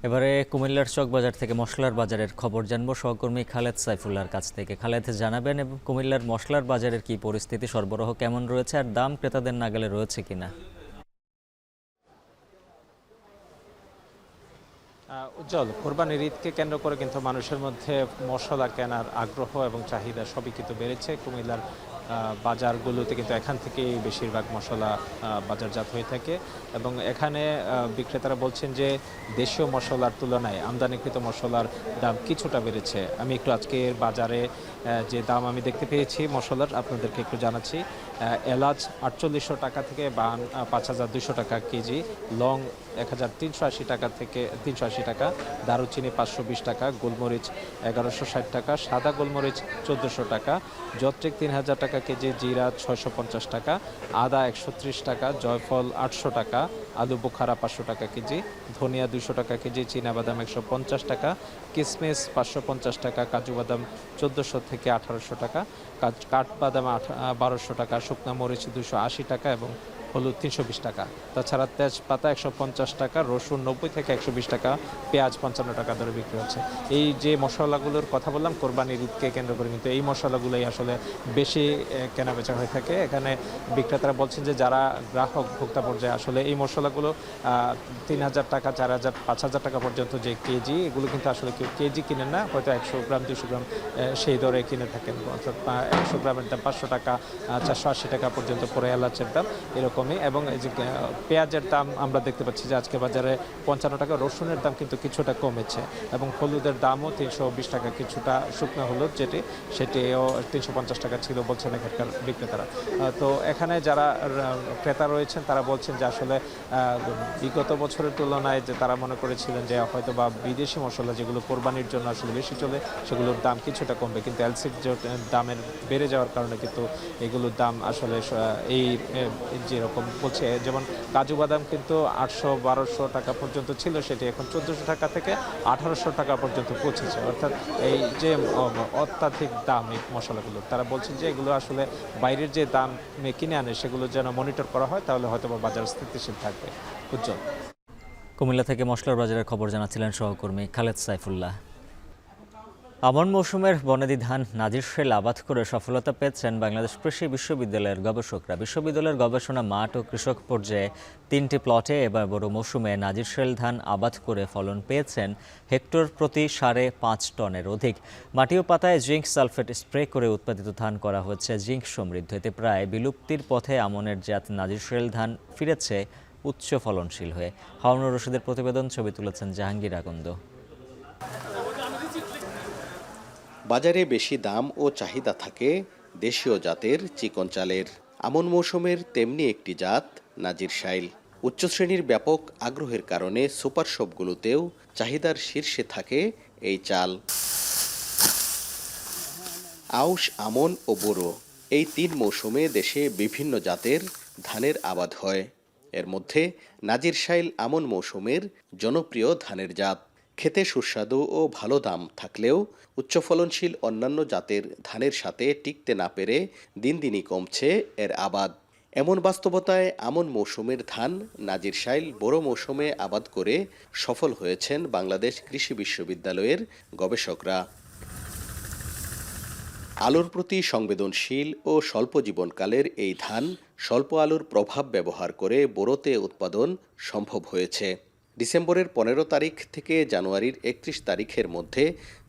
এবারে কুমিল্লার চকবাজার থেকে মশলার বাজারের খবর জানবো সহকর্মী খালেদ সাইফুল্লাহর কাছ থেকে। খালেদ, জানাবেন এবং কুমিল্লার মশলার বাজারের কি পরিস্থিতি, সরবরাহ কেমন রয়েছে আর দাম ক্রেতাদের নাগালে রয়েছে কিনা? উজ্জ্বল, কোরবানির ঈদকে কেন্দ্র করে কিন্তু মানুষের মধ্যে মশলা কেনার আগ্রহ এবং চাহিদা সবই কিন্তু বেড়েছে। কুমিল্লার বাজারগুলোতে কিন্তু এখান থেকেই বেশিরভাগ মশলা বাজারজাত হয়ে থাকে এবং এখানে বিক্রেতারা বলছেন যে দেশীয় মশলার তুলনায় আমদানিকৃত মশলার দাম কিছুটা বেড়েছে। আমি একটু আজকের বাজারে যে দাম আমি দেখতে পেয়েছি মশলার আপনাদেরকে একটু জানাচ্ছি। এলাচ 4800 টাকা থেকে 5200 টাকা কেজি, লং 1380 টাকা থেকে 380 টাকা, দারুচিনি 520 টাকা, গোলমরিচ 1160 টাকা, সাদা গোলমরিচ 1400 টাকা, জত্রিক 3000 টাকা কেজি, জিরা 650 টাকা, আদা 130 টাকা, জয়ফল 800 টাকা, আলু বোখারা 500 টাকা কেজি, ধনিয়া 200 টাকা কেজি, চীনাবাদাম 150 টাকা, কিশমিশ 550 টাকা, কাজু বাদাম 1400 থেকে 1800 টাকা, কাঠবাদাম 1200 টাকা, শুকনা মরিচ 280 টাকা এবং হলুদ 320 টাকা। তাছাড়া তেজপাতা 150 টাকা, রসুন 90 থেকে 120 টাকা, পেঁয়াজ 55 টাকা দরে বিক্রি হচ্ছে। এই যে মশলাগুলোর কথা বললাম কোরবানির ঈদকে কেন্দ্র করে কিন্তু এই মশলাগুলোই আসলে বেশি কেনাবেচা হয়ে থাকে। এখানে বিক্রেতারা বলছেন যে যারা গ্রাহক ভোক্তা পর্যায়ে আসলে এই মশলাগুলো 3000 টাকা, 4000, 5000 টাকা পর্যন্ত যে কেজি, এগুলো কিন্তু আসলে কেউ কেজি কিনেন না, হয়তো 100 গ্রাম 200 গ্রাম সেই দরে কিনে থাকেন। অর্থাৎ 100 গ্রামের দাম 500 টাকা, 480 টাকা পর্যন্ত পরে এলাচের দাম এরকম। এবং এই যে পেঁয়াজের দাম আমরা দেখতে পাচ্ছি যে আজকে বাজারে 55 টাকা, রসুনের দাম কিন্তু কিছুটা কমেছে এবং হলুদের দামও 320 টাকা, কিছুটা শুকনো হলুদ সেটিও 350 টাকা ছিল বলছেন এখানকার বিক্রেতারা। তো এখানে যারা ক্রেতা রয়েছেন তারা বলছেন যে আসলে বিগত বছরের তুলনায় যে তারা মনে করেছিলেন যে হয়তো বা বিদেশি মশলা যেগুলো কোরবানির জন্য আসলে বেশি চলে সেগুলোর দাম কিছুটা কমবে, কিন্তু এলসির দামের বেড়ে যাওয়ার কারণে কিন্তু এগুলোর দাম আসলে এই যেরকম বলছে, যেমন কাজু বাদাম কিন্তু 800-1200 টাকা পর্যন্ত ছিল, সেটি এখন 1400 টাকা থেকে 1800 টাকা পর্যন্ত পৌঁছেছে। অর্থাৎ এই যে অত্যাধিক দাম এই মশলাগুলো, তারা বলছেন যে এগুলো আসলে বাইরের যে দাম কিনে আনে সেগুলো যেন মনিটর করা হয়, তাহলে হয়তো বাজার স্থিতিশীল থাকবে। উজ্জ্বল। কুমিল্লা থেকে মশলার বাজারের খবর জানাচ্ছিলেন সহকর্মী খালেদ সাইফুল্লাহ। আমন মৌসুমের বনেদি ধান নাজিরশাইল আবাদ করে সফলতা পেয়েছেন বাংলাদেশ কৃষি বিশ্ববিদ্যালয়ের গবেষকরা। বিশ্ববিদ্যালয়ের গবেষণা মাঠ ও কৃষক পর্যায়ে 3টি প্লটে এবার বড় মৌসুমে নাজিরশাইল ধান আবাদ করে ফলন পেয়েছেন হেক্টর প্রতি 5.5 টনের অধিক। মাটি ও পাতায় জিঙ্ক সালফেট স্প্রে করে উৎপাদিত ধান করা হচ্ছে জিঙ্ক সমৃদ্ধ। এতে প্রায় বিলুপ্তির পথে আমনের জাত নাজিরশাইল ধান ফিরেছে উচ্চ ফলনশীল হয়ে। হারুনুর রশিদের প্রতিবেদন, ছবি তুলেছেন জাহাঙ্গীর আকন্দ। বাজারে বেশি দাম ও চাহিদা থাকে দেশীয় জাতের চিকন চালের। আমন মৌসুমের তেমনি একটি জাত নাজিরশাইল। উচ্চ শ্রেণীর ব্যাপক আগ্রহের কারণে সুপার শপগুলোতেও চাহিদার শীর্ষে থাকে এই চাল। আউশ, আমন ও বোরো এই 3 মৌসুমে দেশে বিভিন্ন জাতের ধানের আবাদ হয়। এর মধ্যে নাজিরশাইল আমন মৌসুমের জনপ্রিয় ধানের জাত। খেতে সুস্বাদু ও ভালো দাম থাকলেও উচ্চ ফলনশীল অন্যান্য জাতের ধানের সাথে টিকতে না পেরে দিন দিনই কমছে এর আবাদ। এমন বাস্তবতায় আমন মৌসুমের ধান নাজিরশাইল বোরো মৌসুমে আবাদ করে সফল হয়েছেন বাংলাদেশ কৃষি বিশ্ববিদ্যালয়ের গবেষকরা। আলোর প্রতি সংবেদনশীল ও স্বল্প জীবনকালের এই ধান স্বল্প আলোর প্রভাব ব্যবহার করে বোরোতে উৎপাদন সম্ভব হয়েছে। ডিসেম্বরের 15 তারিখ থেকে জানুয়ারির 31 তারিখের মধ্যে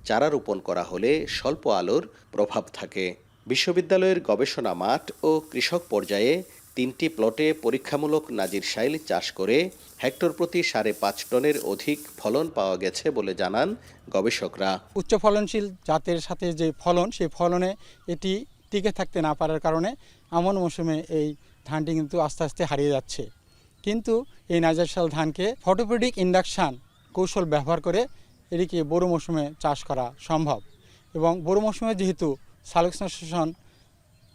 চারা রোপণ করা হলে স্বল্প আলোর প্রভাব থাকে। বিশ্ববিদ্যালয়ের গবেষণা মাঠ ও কৃষক পর্যায়ে 3টি প্লটে পরীক্ষামূলক নাজিরশাইল চাষ করে হেক্টর প্রতি 5.5 টনের অধিক ফলন পাওয়া গেছে বলে জানান গবেষকরা। উচ্চ ফলনশীল জাতের সাথে যে ফলন, সেই ফলনে এটি টিকে থাকতে না পারার কারণে আমন মৌসুমে এই ধানটি কিন্তু আস্তে আস্তে হারিয়ে যাচ্ছে। কিন্তু এই নাজিরশাইল ধানকে ফটোপ্রোডিক ইন্ডাকশান কৌশল ব্যবহার করে এটিকে বোরো মৌসুমে চাষ করা সম্ভব। এবং বোরো মৌসুমে যেহেতু সালোকসংশ্লেষণ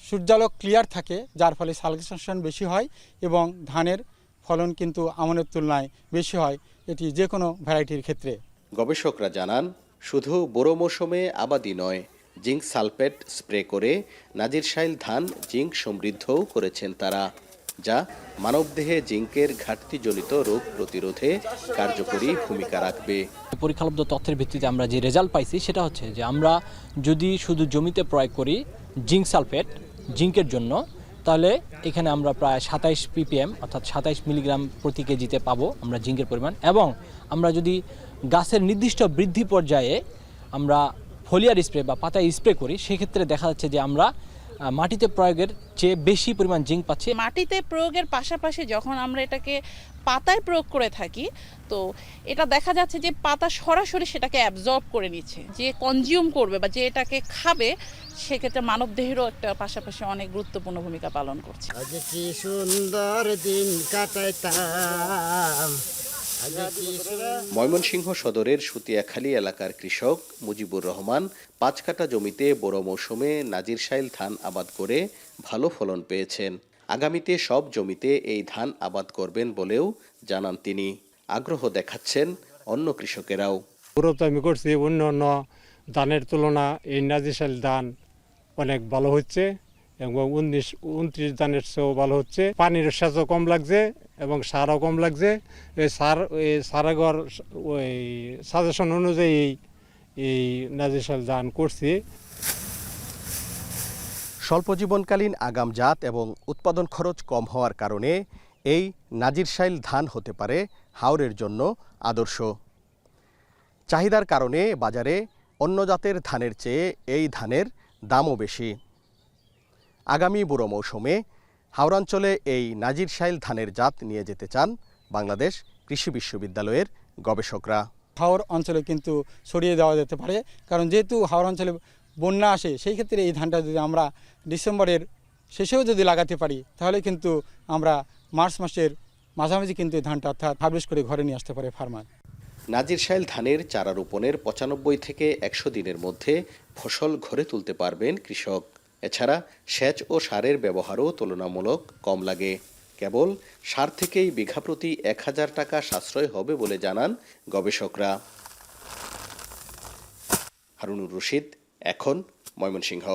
সূর্যালোক ক্লিয়ার থাকে, যার ফলে সালোকসংশ্লেষণ বেশি হয় এবং ধানের ফলন কিন্তু আমনের তুলনায় বেশি হয়, এটি যে কোনো ভ্যারাইটির ক্ষেত্রে। গবেষকরা জানান, শুধু বোরো মৌসুমে আবাদই নয়, জিঙ্ক সালফেট স্প্রে করে নাজিরশাইল ধান জিঙ্ক সমৃদ্ধও করেছেন তারা, যা মানবদেহে জিঙ্কের ঘাটতিজনিত রোগ প্রতিরোধে কার্যকরী ভূমিকা রাখবে। পরীক্ষালব্ধ তথ্যের ভিত্তিতে আমরা যে রেজাল্ট পাইছি সেটা হচ্ছে যে আমরা যদি শুধু জমিতে প্রয়োগ করি জিঙ্ক সালফেট জিঙ্কের জন্য, তাহলে এখানে আমরা প্রায় 27 ppm অর্থাৎ 27 মিলিগ্রাম প্রতি কেজিতে পাবো আমরা জিঙ্কের পরিমাণ। এবং আমরা যদি গাছের নির্দিষ্ট বৃদ্ধি পর্যায়ে আমরা ফলিয়ার স্প্রে বা পাতায় স্প্রে করি, সেক্ষেত্রে দেখা যাচ্ছে যে আমরা মাটিতে প্রয়োগের চেয়ে বেশি পরিমাণ জিঙ্ক পাচ্ছি। মাটিতে প্রয়োগের পাশাপাশি যখন আমরা এটাকে পাতায় প্রয়োগ করে থাকি, তো এটা দেখা যাচ্ছে যে পাতা সরাসরি সেটাকে অ্যাবজর্ব করে নিচ্ছে। যে কনজিউম করবে বা যে এটাকে খাবে, সেক্ষেত্রে মানবদেহেরও একটা পাশাপাশি অনেক গুরুত্বপূর্ণ ভূমিকা পালন করছে। কি সুন্দর দিন কাটাইতাম। ময়মনসিংহ সদরের সুতিয়াখালী এলাকার কৃষক মুজিবুর রহমান 5 কাঠা জমিতে বোরো মৌসুমে নাজিরশাইল ধান আবাদ করে ভালো ফলন পেয়েছেন। আগামীতে সব জমিতে এই ধান আবাদ করবেন বলেও জানান তিনি। আগ্রহ দেখাচ্ছেন অন্য কৃষকেরাও। বোরোতে আমি করছি, অন্য অন্য ধানের তুলনা এই নাজিরশাইল ধান অনেক ভালো হচ্ছে এবং 19-29 ধানের চেয়েও ভালো হচ্ছে। পানির সেচও কম লাগছে এবং সারও কম লাগছে। এই সারাগর ওই সাজেশন অনুযায়ী এই নাজিরশাইল ধান করছি। স্বল্প জীবনকালীন আগাম জাত এবং উৎপাদন খরচ কম হওয়ার কারণে এই নাজিরশাইল ধান হতে পারে হাওরের জন্য আদর্শ। চাহিদার কারণে বাজারে অন্য জাতের ধানের চেয়ে এই ধানের দামও বেশি। আগামী বোরো মৌসুমে হাওড়াঞ্চলে এই নাজিরশাইল ধানের জাত নিয়ে যেতে চান বাংলাদেশ কৃষি বিশ্ববিদ্যালয়ের গবেষকরা। হাওর অঞ্চলে কিন্তু ছড়িয়ে দেওয়া যেতে পারে, কারণ যেহেতু হাওর অঞ্চলে বন্যা আসে, সেই ক্ষেত্রে এই ধানটা যদি আমরা ডিসেম্বরের শেষেও যদি লাগাতে পারি, তাহলে কিন্তু আমরা মার্চ মাসের মাঝামাঝি কিন্তু এই ধানটা অর্থাৎ হারভেস্ট করে ঘরে নিয়ে আসতে পারে ফার্মার। নাজিরশাইল ধানের চারা রোপণের 95 থেকে 100 দিনের মধ্যে ফসল ঘরে তুলতে পারবেন কৃষক। এছাড়া সেচ ও সারের ব্যবহারও তুলনামূলক কম লাগে। কেবল সার থেকেই বিঘা প্রতি 1000 টাকা সাশ্রয় হবে বলে জানান গবেষকরা। হারুনুর রশিদ, এখন ময়মনসিংহ।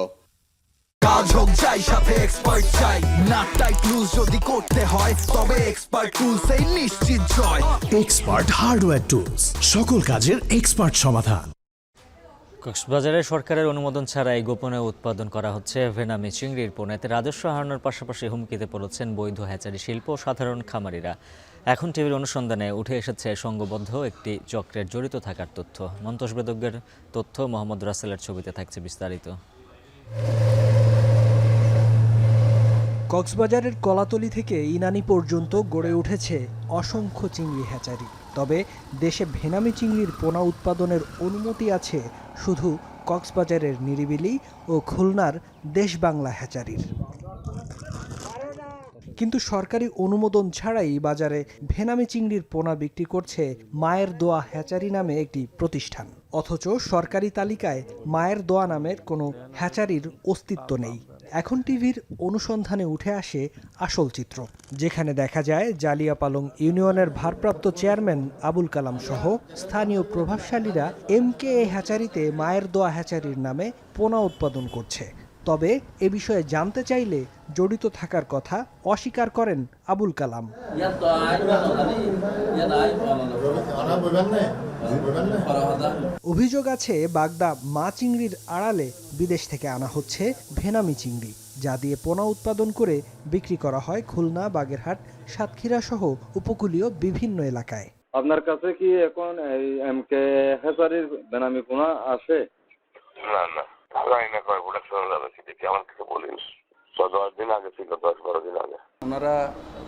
কাজ হোক যাই সাথে এক্সপার্ট চাই, না টাইট লুজ যদি করতে হয় তবে এক্সপার্ট টুলসেই নিশ্চিত জয়। এক্সপার্ট হার্ডওয়্যার টুলস, সকল কাজের এক্সপার্ট সমাধান। কক্সবাজারে সরকারের অনুমোদন ছাড়াই গোপনে উৎপাদন করা হচ্ছে ভেনামি চিংড়ির পোনা। এতে রাজস্ব হারানোর পাশাপাশি হুমকিতে পড়েছেন বৈধ হ্যাচারি শিল্প ও সাধারণ খামারিরা। এখন টিভির অনুসন্ধানে উঠে এসেছে সংঘবদ্ধ একটি চক্রের জড়িত থাকার তথ্য। মন্তস বেদজ্ঞের তথ্য, মোহাম্মদ রাসেলের ছবিতে থাকছে বিস্তারিত। কক্সবাজারের কলাতলি থেকে ইনানি পর্যন্ত গড়ে উঠেছে অসংখ্য চিংড়ি হ্যাচারি। তবে দেশে ভেনামি চিংড়ির পোনা উৎপাদনের অনুমতি আছে শুধু কক্সবাজারের নিরিবিলি ও খুলনার দেশবাংলা হ্যাচারির। কিন্তু সরকারি অনুমোদন ছাড়াই বাজারে ভেনামি চিংড়ির পোনা বিক্রি করছে মায়ের দোয়া হ্যাচারি নামে একটি প্রতিষ্ঠান। অথচ সরকারি তালিকায় মায়ের দোয়া নামের কোনো হ্যাচারির অস্তিত্ব নেই। এখন টিভির অনুসন্ধানে উঠে আসে আসল চিত্র, যেখানে দেখা যায় জালিয়াপালং ইউনিয়নের ভারপ্রাপ্ত চেয়ারম্যান আবুল কালাম সহ স্থানীয় প্রভাবশালীরা MKA হ্যাচারিতে মায়ের দোয়া হ্যাচারির নামে পোনা উৎপাদন করছে। তবে এ বিষয়ে জানতে চাইলে জড়িত থাকার কথা অস্বীকার করেন আবুল কালাম। অভিযোগ আছে বাগদা মা চিংড়ির আড়ালে বিদেশ থেকে আনা হচ্ছে ভেনামি চিংড়ি, যা দিয়ে পোনা উৎপাদন করে বিক্রি করা হয় খুলনা, বাগেরহাট, সাতক্ষীরা সহ উপকূলীয় বিভিন্ন এলাকায়। আপনার কাছে কি এখন এই MKA হ্যাচারির বেনামি পোনা আসে? না না, আমার কিছু বলিনি। 10 দিন আগে ছিল, 10-12 দিন আগে। ওনারা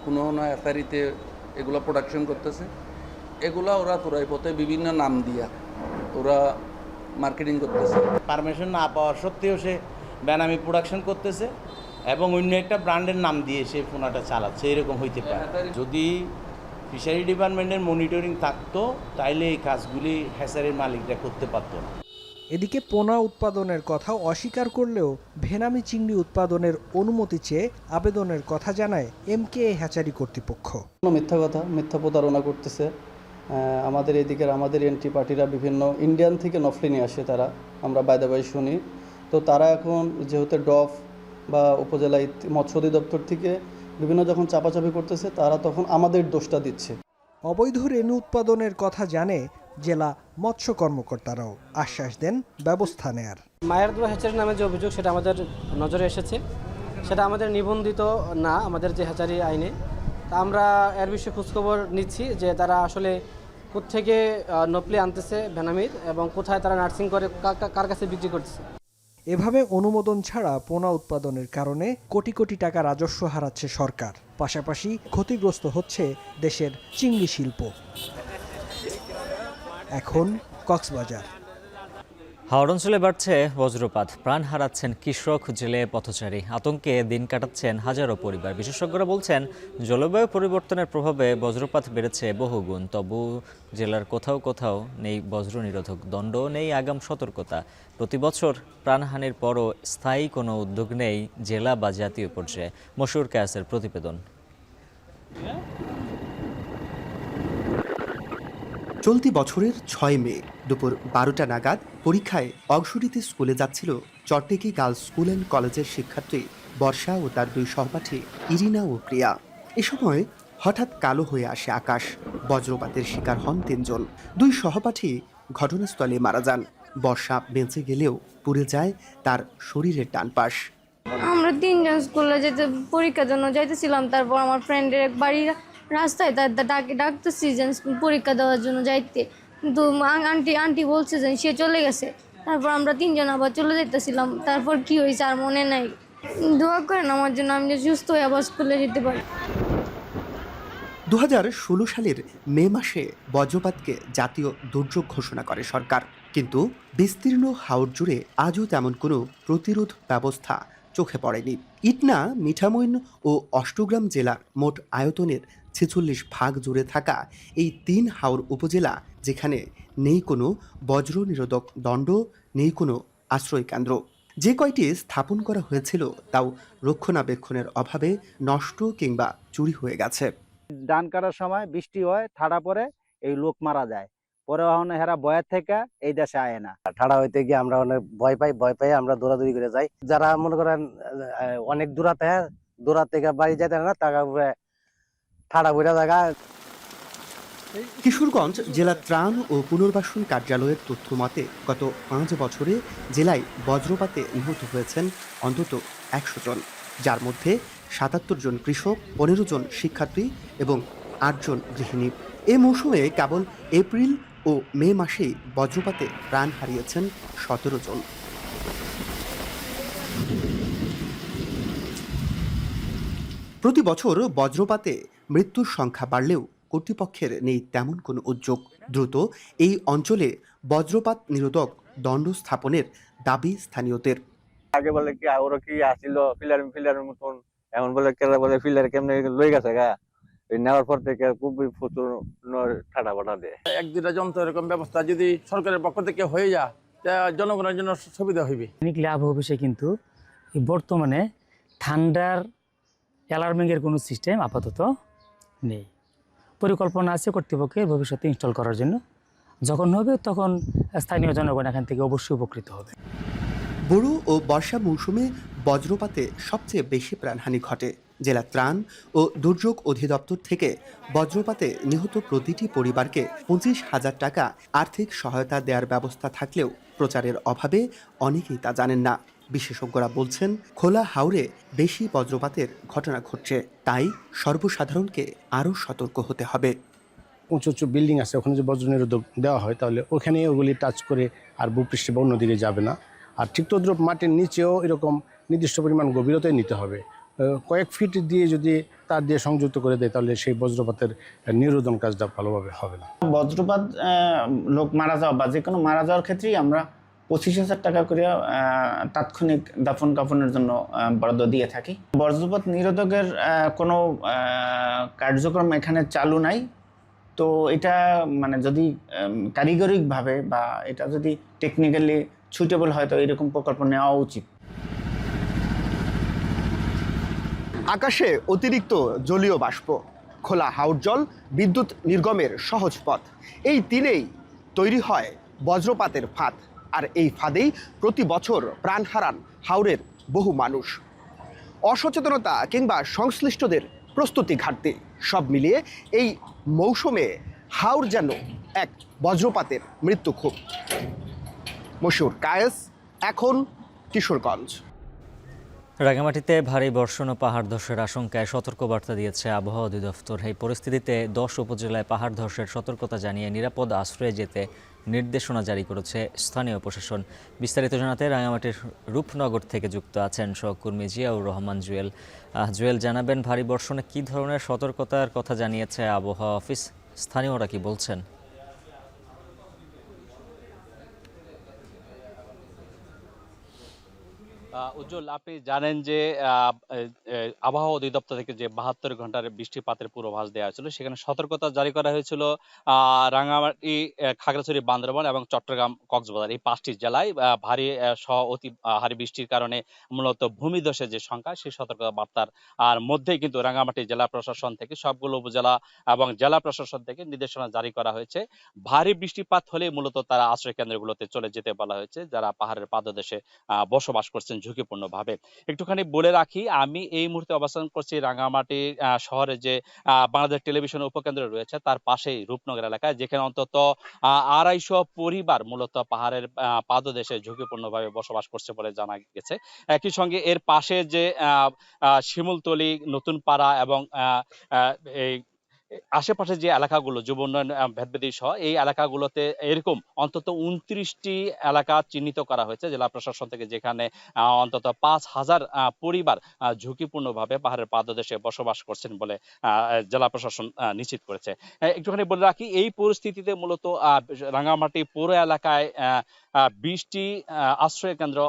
কোনো হ্যাচারিতে এগুলো প্রোডাকশন করতেছে, এগুলা ওরা তোরাই পথে বিভিন্ন নাম দিয়া ওরা মার্কেটিং করতেছে। পারমিশন না পাওয়ার সত্ত্বেও সে বেনামি প্রোডাকশন করতেছে এবং অন্য একটা ব্র্যান্ডের নাম দিয়ে সে পোনাটা চালাচ্ছে, এরকম হইতে পারে। যদি ফিশারি ডিপার্টমেন্টের মনিটরিং থাকতো তাইলে এই কাজগুলি হ্যাচারির মালিকরা করতে পারতো না। এদিকে পোনা উৎপাদনের কথা অস্বীকার করলেও ভেনামি চিংড়ি উৎপাদনের অনুমতি চেয়ে আবেদনের কথা জানায় MKA হ্যাচারি কর্তৃপক্ষ। মিথ্যা কথা, মিথ্যা প্রতারণা করতেছে। আমাদের এদিকের আমাদের এন্ট্রি পার্টিরা বিভিন্ন ইন্ডিয়ান থেকে নফলি নিয়ে আসে, তারা আমরা বাইদাবাই শুনি। তো তারা এখন যেহেতু ডফ বা উপজেলা মৎস্য অধিদপ্তর থেকে বিভিন্ন যখন চাপাচাপি করতেছে, তারা তখন আমাদের দোষটা দিচ্ছে। অবৈধ রেণু উৎপাদনের কথা জানে জেলা মৎস্য কর্মকর্তারাও আশ্বাস দেন ব্যবস্থা নেয়ার। মায়ের দোয়া হ্যাচারি নামে যে অভিযোগ সেটা আমাদের নজরে এসেছে, সেটা আমাদের নিবন্ধিত না আমাদের যে হ্যাচারি আইনে। তা আমরা এর বিষয়ে খোঁজখবর নিচ্ছি যে তারা আসলে কোত্থেকে নকলি আনতেছে ভেনামির এবং কোথায় তারা নার্সিং করে কার কাছে বিক্রি করতেছে। এভাবে অনুমোদন ছাড়া পোনা উৎপাদনের কারণে কোটি কোটি টাকা রাজস্ব হারাচ্ছে সরকার, পাশাপাশি ক্ষতিগ্রস্ত হচ্ছে দেশের চিংড়ি শিল্প। এখন কক্সবাজার। হাওড় অঞ্চলে বাড়ছে বজ্রপাত, প্রাণ হারাচ্ছেন কৃষক, জেলে, পথচারী। আতঙ্কে দিন কাটাচ্ছেন হাজারো পরিবার। বিশেষজ্ঞরা বলছেন জলবায়ু পরিবর্তনের প্রভাবে বজ্রপাত বেড়েছে বহুগুণ। তবু জেলার কোথাও কোথাও নেই বজ্র নিরোধক দণ্ড, নেই আগাম সতর্কতা। প্রতি বছর প্রাণহানির পরও স্থায়ী কোনো উদ্যোগ নেই জেলা বা জাতীয় পর্যায়ে। মশিউর কায়াসের প্রতিবেদন। চলতি বছরের 6 মে দুপুর 12টা নাগাদ পরীক্ষায় অংশ নিতে স্কুলে যাচ্ছিল চট্টেকি গার্লস স্কুল অ্যান্ড কলেজের শিক্ষার্থী বর্ষা ও তার 2 সহপাঠী ইরিনা ও প্রিয়া। এ সময় হঠাৎ কালো হয়ে আসে আকাশ। বজ্রপাতের শিকার হন 3 জন। 2 সহপাঠী ঘটনাস্থলে মারা যান। বর্ষা বেঁচে গেলেও পুড়ে যায় তার শরীরের ডান পাশ। আমরা 3 জন স্কুলে যেতে পরীক্ষার জন্য যাইতেছিলাম। তারপর আমার ফ্রেন্ডের এক বাড়ির রাস্তায় তার ডাকতেছি যে পরীক্ষা দেওয়ার জন্য যাইতে, কিন্তু আন্টি বলছে যে সে চলে গেছে। তারপর আমরা 3 জন আবার চলে যাইতেছিলাম। তারপর কি হয়েছে আর মনে নাই। দোয়া করেন আমার জন্য, আমি যে সুস্থ হয়ে আবার স্কুলে যেতে পারি। 2016 সালের মে মাসে বজ্রপাতকে জাতীয় দুর্যোগ ঘোষণা করে সরকার, কিন্তু বিস্তীর্ণ হাওর জুড়ে আজও তেমন কোনো প্রতিরোধ ব্যবস্থা চোখে পড়েনি। ইটনা, মিঠামইন ও অষ্টগ্রাম জেলার মোট আয়তনের 46 ভাগ জুড়ে থাকা এই 3 হাওর উপজেলা, যেখানে নেই কোনো বজ্র নিরোধক দণ্ড, নেই কোনো আশ্রয় কেন্দ্র। যে কয়টি স্থাপন করা হয়েছিল তাও রক্ষণাবেক্ষণের অভাবে নষ্ট কিংবা চুরি হয়ে গেছে। ধান কাটার সময় বৃষ্টি হয়, ঠাড়া পরে এই লোক মারা যায়। পরে হেরা বয়ের থেকে এই দেশে আয় না। ঠাড়া হইতে গিয়ে আমরা অনেক ভয় পাই আমরা দৌড়াদৌড়ি করে যাই। যারা মনে করেন অনেক দূরা থেকে বাড়ি যেতে না, টাকা ঠাড়া বইরা জায়গা। কিশোরগঞ্জ জেলা ত্রাণ ও পুনর্বাসন কার্যালয়ের তথ্য মতে গত 5 বছরে জেলায় বজ্রপাতে নিহত হয়েছেন অন্তত 100 জন, যার মধ্যে 77 জন কৃষক, 15 জন শিক্ষার্থী এবং 8 জন গৃহিণী। এ মৌসুমে কেবল এপ্রিল ও মে মাসেই বজ্রপাতে প্রাণ হারিয়েছেন 17 জন। প্রতি বছর বজ্রপাতে মৃত্যুর সংখ্যা বাড়লেও কর্তৃপক্ষের নেই তেমন কোনো উদ্যোগ। দ্রুত এই অঞ্চলে বজ্রপাত নিরোধক দণ্ড স্থাপনের দাবি স্থানীয়দের। আগে বলে কি ওরা কি আসছিল ফিলারের মতন এখন বলে কেরা বলে ফিল্ডার কেমনে লই গেছে গা, ওই নেওয়ার পর থেকে খুবই প্রচুর ঠাটা বাটা দেয়। 1-2টা যন্ত্র এরকম ব্যবস্থা যদি সরকারের পক্ষ থেকে হয়ে যায় তা জনগণের জন্য সুবিধা হইবে। লাভ হবে, কিন্তু বর্তমানে ঠান্ডার অ্যালার্মিংয়ের কোনো সিস্টেম আপাতত নেই। পরিকল্পনা আছে কর্তৃপক্ষের ভবিষ্যতে ইনস্টল করার জন্য, যখন হবে তখন স্থানীয় জনগণ এখান থেকে অবশ্যই উপকৃত হবে। বোরো ও বর্ষা মৌসুমে বজ্রপাতে সবচেয়ে বেশি প্রাণহানি ঘটে। জেলা ত্রাণ ও দুর্যোগ অধিদপ্তর থেকে বজ্রপাতে নিহত প্রতিটি পরিবারকে 25,000 টাকা আর্থিক সহায়তা দেওয়ার ব্যবস্থা থাকলেও প্রচারের অভাবে অনেকেই তা জানেন না। বিশেষজ্ঞরা বলছেন, খোলা হাওরে বেশি বজ্রপাতের ঘটনা ঘটছে, তাই সর্বসাধারণকে আরও সতর্ক হতে হবে। উঁচু উঁচু বিল্ডিং আছে, ওখানে যে বজ্র নিরোধক দেওয়া হয় তাহলে ওখানে ওগুলি টাচ করে আর ভূপৃষ্ঠে বা অন্যদিকে যাবে না। আর ঠিক তদ্রুপ মাটির নিচেও এরকম নির্দিষ্ট পরিমাণ গভীরতায় নিতে হবে। কয়েক ফিট দিয়ে যদি তার দিয়ে সংযুক্ত করে দেয় তাহলে সেই বজ্রপাতের নিরোধন কাজটা ভালোভাবে হবে না। বজ্রপাত লোক মারা যাওয়া বা যে কোনো মারা যাওয়ার ক্ষেত্রেই আমরা 25,000 টাকা করে তাৎক্ষণিক দাফন কাফনের জন্য বরাদ্দ দিয়ে থাকি। বজ্রপাত নিরোধকের কোনো কার্যক্রম এখানে চালু নাই, তো এটা মানে যদি কারিগরিকভাবে বা এটা যদি টেকনিক্যালি সুইটেবল হয় তো এরকম প্রকল্প নেওয়া উচিত। আকাশে অতিরিক্ত জলীয় বাষ্প, খোলা হাওর জল, বিদ্যুৎ নির্গমের সহজ পথ, এই তিনেই তৈরি হয় বজ্রপাতের ফাঁদ। আর এই ফাঁদেই প্রতি বছর প্রাণ হারান হাওরের বহু মানুষ। অসচেতনতা কিংবা সংশ্লিষ্টদের প্রস্তুতি ঘাটতি সব মিলিয়ে এই মৌসুমে হাওর যেন এক বজ্রপাতের মৃত্যুকূপ। মশিউর কায়েস, এখন কিশোরগঞ্জ। রাঙামাটিতে ভারী বর্ষণ ও পাহাড় ধসের আশঙ্কায় সতর্কবার্তা দিয়েছে আবহাওয়া অধিদপ্তর। এই পরিস্থিতিতে 10 উপজেলায় পাহাড় ধসের সতর্কতা জানিয়ে নিরাপদ আশ্রয়ে যেতে নির্দেশনা জারি করেছে স্থানীয় প্রশাসন। বিস্তারিত জানাতে রাঙামাটির রূপনগর থেকে যুক্ত আছেন সহকর্মী জিয়াউর রহমান জুয়েল। জুয়েল, জানাবেন ভারী বর্ষণে কী ধরনের সতর্কতার কথা জানিয়েছে আবহাওয়া অফিস, স্থানীয়রা কি বলছেন? উজ্জ্বল, আপনি জানেন যে আবহাওয়া অধিদপ্তর থেকে যে 72 ঘন্টার বৃষ্টিপাতের পূর্বাভাস দেওয়া হয়েছিল, সেখানে সতর্কতা জারি করা হয়েছিল রাঙামাটি, খাগড়াছড়ি, বান্দরবান এবং চট্টগ্রাম, কক্সবাজার এই 5টি জেলায় ভারী সহ অতি ভারী বৃষ্টির কারণে মূলত ভূমিধসের যে সংখ্যা, সেই সতর্কতা বার্তার আর মধ্যেই কিন্তু রাঙামাটি জেলা প্রশাসন থেকে সবগুলো উপজেলা এবং জেলা প্রশাসন থেকে নির্দেশনা জারি করা হয়েছে। ভারী বৃষ্টিপাত হলে মূলত তারা আশ্রয় কেন্দ্রগুলোতে চলে যেতে বলা হয়েছে, যারা পাহাড়ের পাদদেশে বসবাস করছেন ঝুঁকিপূর্ণভাবে। একটুখানি বলে রাখি, আমি এই মুহূর্তে অবস্থান করছি রাঙামাটি শহরে যে বাংলাদেশ টেলিভিশন উপকেন্দ্র রয়েছে তার পাশেই রূপনগর এলাকায়, যেখানে অন্তত 250 পরিবার মূলত পাহাড়ের পাদদেশে ঝুঁকিপূর্ণভাবে বসবাস করছে বলে জানা গেছে। একই সঙ্গে এর পাশে যে শিমুলতলি, নতুন পাড়া এবং এই আশেপাশে যে এলাকাগুলো যুব উন্নয়ন ভেদবেদী সহ এই এলাকাগুলোতে এরকম অন্তত 29টি এলাকা চিহ্নিত করা হয়েছে জেলা প্রশাসন থেকে, যেখানে অন্তত 5,000 পরিবার ঝুঁকিপূর্ণভাবে পাহাড়ের পাদদেশে বসবাস করছেন বলে জেলা প্রশাসন নিশ্চিত করেছে। একটুখানি বলে রাখি, এই পরিস্থিতিতে মূলত রাঙামাটি পৌর এলাকায় 20টি আশ্রয় কেন্দ্র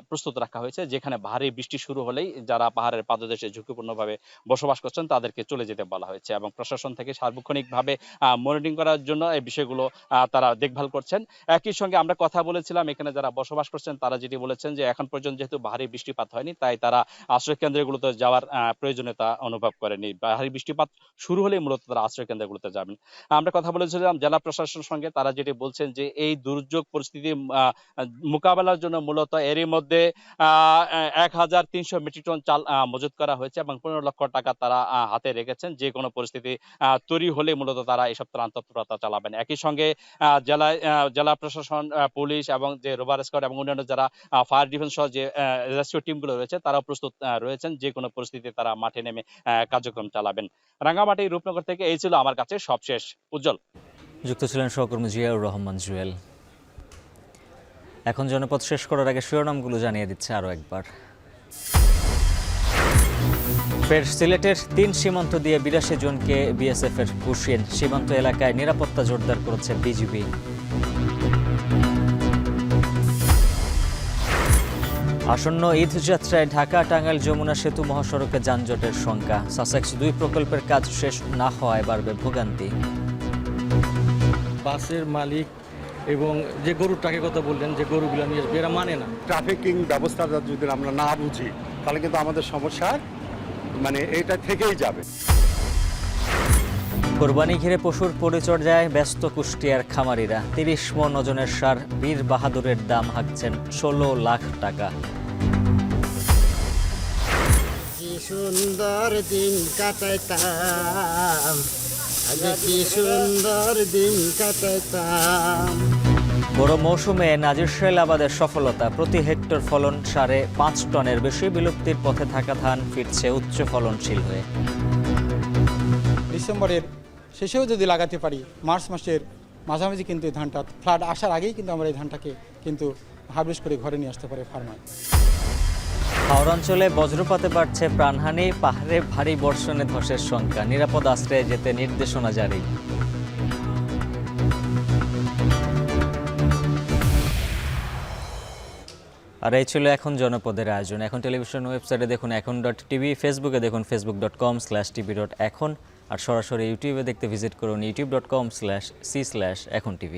প্রস্তুত রাখা হয়েছে, যেখানে ভারী বৃষ্টি শুরু হলেই যারা পাহাড়ের পাদদেশে ঝুঁকিপূর্ণভাবে বসবাস করছেন তাদেরকে চলে যেতে বলা হয়েছে এবং প্রশাসন থেকে সার্বক্ষণিকভাবে মনিটরিং করার জন্য এই বিষয়গুলো তারা দেখভাল করছেন। একই সঙ্গে আমরা কথা বলেছিলাম, এখানে যারা বসবাস করছেন তারা যেটি বলেছেন যে এখন পর্যন্ত যেহেতু ভারী বৃষ্টিপাত হয়নি, তাই তারা আশ্রয় কেন্দ্রগুলোতে যাওয়ার প্রয়োজনীয়তা অনুভব করেনি। ভারী বৃষ্টিপাত শুরু হলেই মূলত তারা আশ্রয় কেন্দ্রগুলোতে যাবেন। আমরা কথা বলেছিলাম জেলা প্রশাসনের সঙ্গে, তারা যেটি বলছেন যে এই দুর্যোগ পরিস্থিতি মোকাবেলার জন্য মূলত এরই মধ্যে 1,300 মেট্রিক টন চাল মজুত করা হয়েছে এবং 15 লক্ষ টাকা তারা হাতে রেখেছেন। যে কোনো পরিস্থিতি তৈরি হলে মূলত তারা এসব ত্রাণ তৎপরতা চালাবেন। একই সঙ্গে জেলা প্রশাসন, পুলিশ এবং যে রোভার স্কোয়াড এবং অন্যান্য যারা ফায়ার ডিফেন্স সহ যে রেস্কিউ টিমগুলো রয়েছে তারাও প্রস্তুত রয়েছেন, যে কোনো পরিস্থিতিতে তারা মাঠে নেমে কার্যক্রম চালাবেন। রাঙামাটি রূপনগর থেকে এই ছিল আমার কাছে সবশেষ। উজ্জ্বল। যুক্ত ছিলেন সহকর্মী জিয়াউর রহমান জুয়েল। এখন জনপদ শেষ করার আগে শিরোনামগুলো জানিয়ে দিচ্ছে আরও একবার। ফের সিলেটের 3 সীমান্ত দিয়ে 82 জনকে বিএসএফের পুশিয়ে সীমান্ত এলাকায় নিরাপত্তা জোরদার করেছে বিজিবি। আসন্ন ঈদ যাত্রায় ঢাকা টাঙ্গাইল যমুনা সেতু মহাসড়কে যানজটের শঙ্কা। সাসেক্স 2 প্রকল্পের কাজ শেষ না হওয়ায় বাড়বে ভোগান্তি। বাসের মালিক এবং যে গরুর ট্রাকের কথা বললেন, যে গরুগুলো নিয়ে আসবে এরা মানে না। ট্রাফিকিং ব্যবস্থাটা যদি আমরা না বুঝি তাহলে কিন্তু আমাদের সমস্যা এটা থেকেই যাবে। কোরবানি ঘিরে পশুর পরিচর্যায় ব্যস্ত কুষ্টিয়ার খামারিরা। 30 মণ ওজনের ষাঁড় বীর বাহাদুরের দাম হাঁকছেন 16 লাখ টাকা। কি সুন্দর দিন কাটাইতাম, কি সুন্দর দিন কাটাইতাম। বড় মৌসুমে নাজিরশাইল আবাদের সফলতা। প্রতি হেক্টর ফলন 5.5 টনের বেশি। বিলুপ্তির পথে থাকা ধান ফিরছে উচ্চ ফলনশীল হয়ে। ডিসেম্বরের শেষেও যদি লাগাতে পারি, মার্চ মাসের মাঝামাঝি কিন্তু এই ধানটা ফ্লাড আসার আগেই কিন্তু আমরা এই ধানটাকে কিন্তু হারভেস্ট করে ঘরে নিয়ে আসতে পারি ফার্মার। হাওড় অঞ্চলে বজ্রপাতে বাড়ছে প্রাণহানি। পাহাড়ে ভারী বর্ষণে ধসের শঙ্কা। নিরাপদ আশ্রয়ে যেতে নির্দেশনা জারি। আর এই ছিল এখন জনপদের আয়োজন। এখন টেলিভিশন ওয়েবসাইটে দেখুন এখন.tv, ফেসবুকে দেখুন facebook.com/tv.এখন, আর সরাসরি ইউটিউবে দেখতে ভিজিট করুন youtube.com/c/echontv।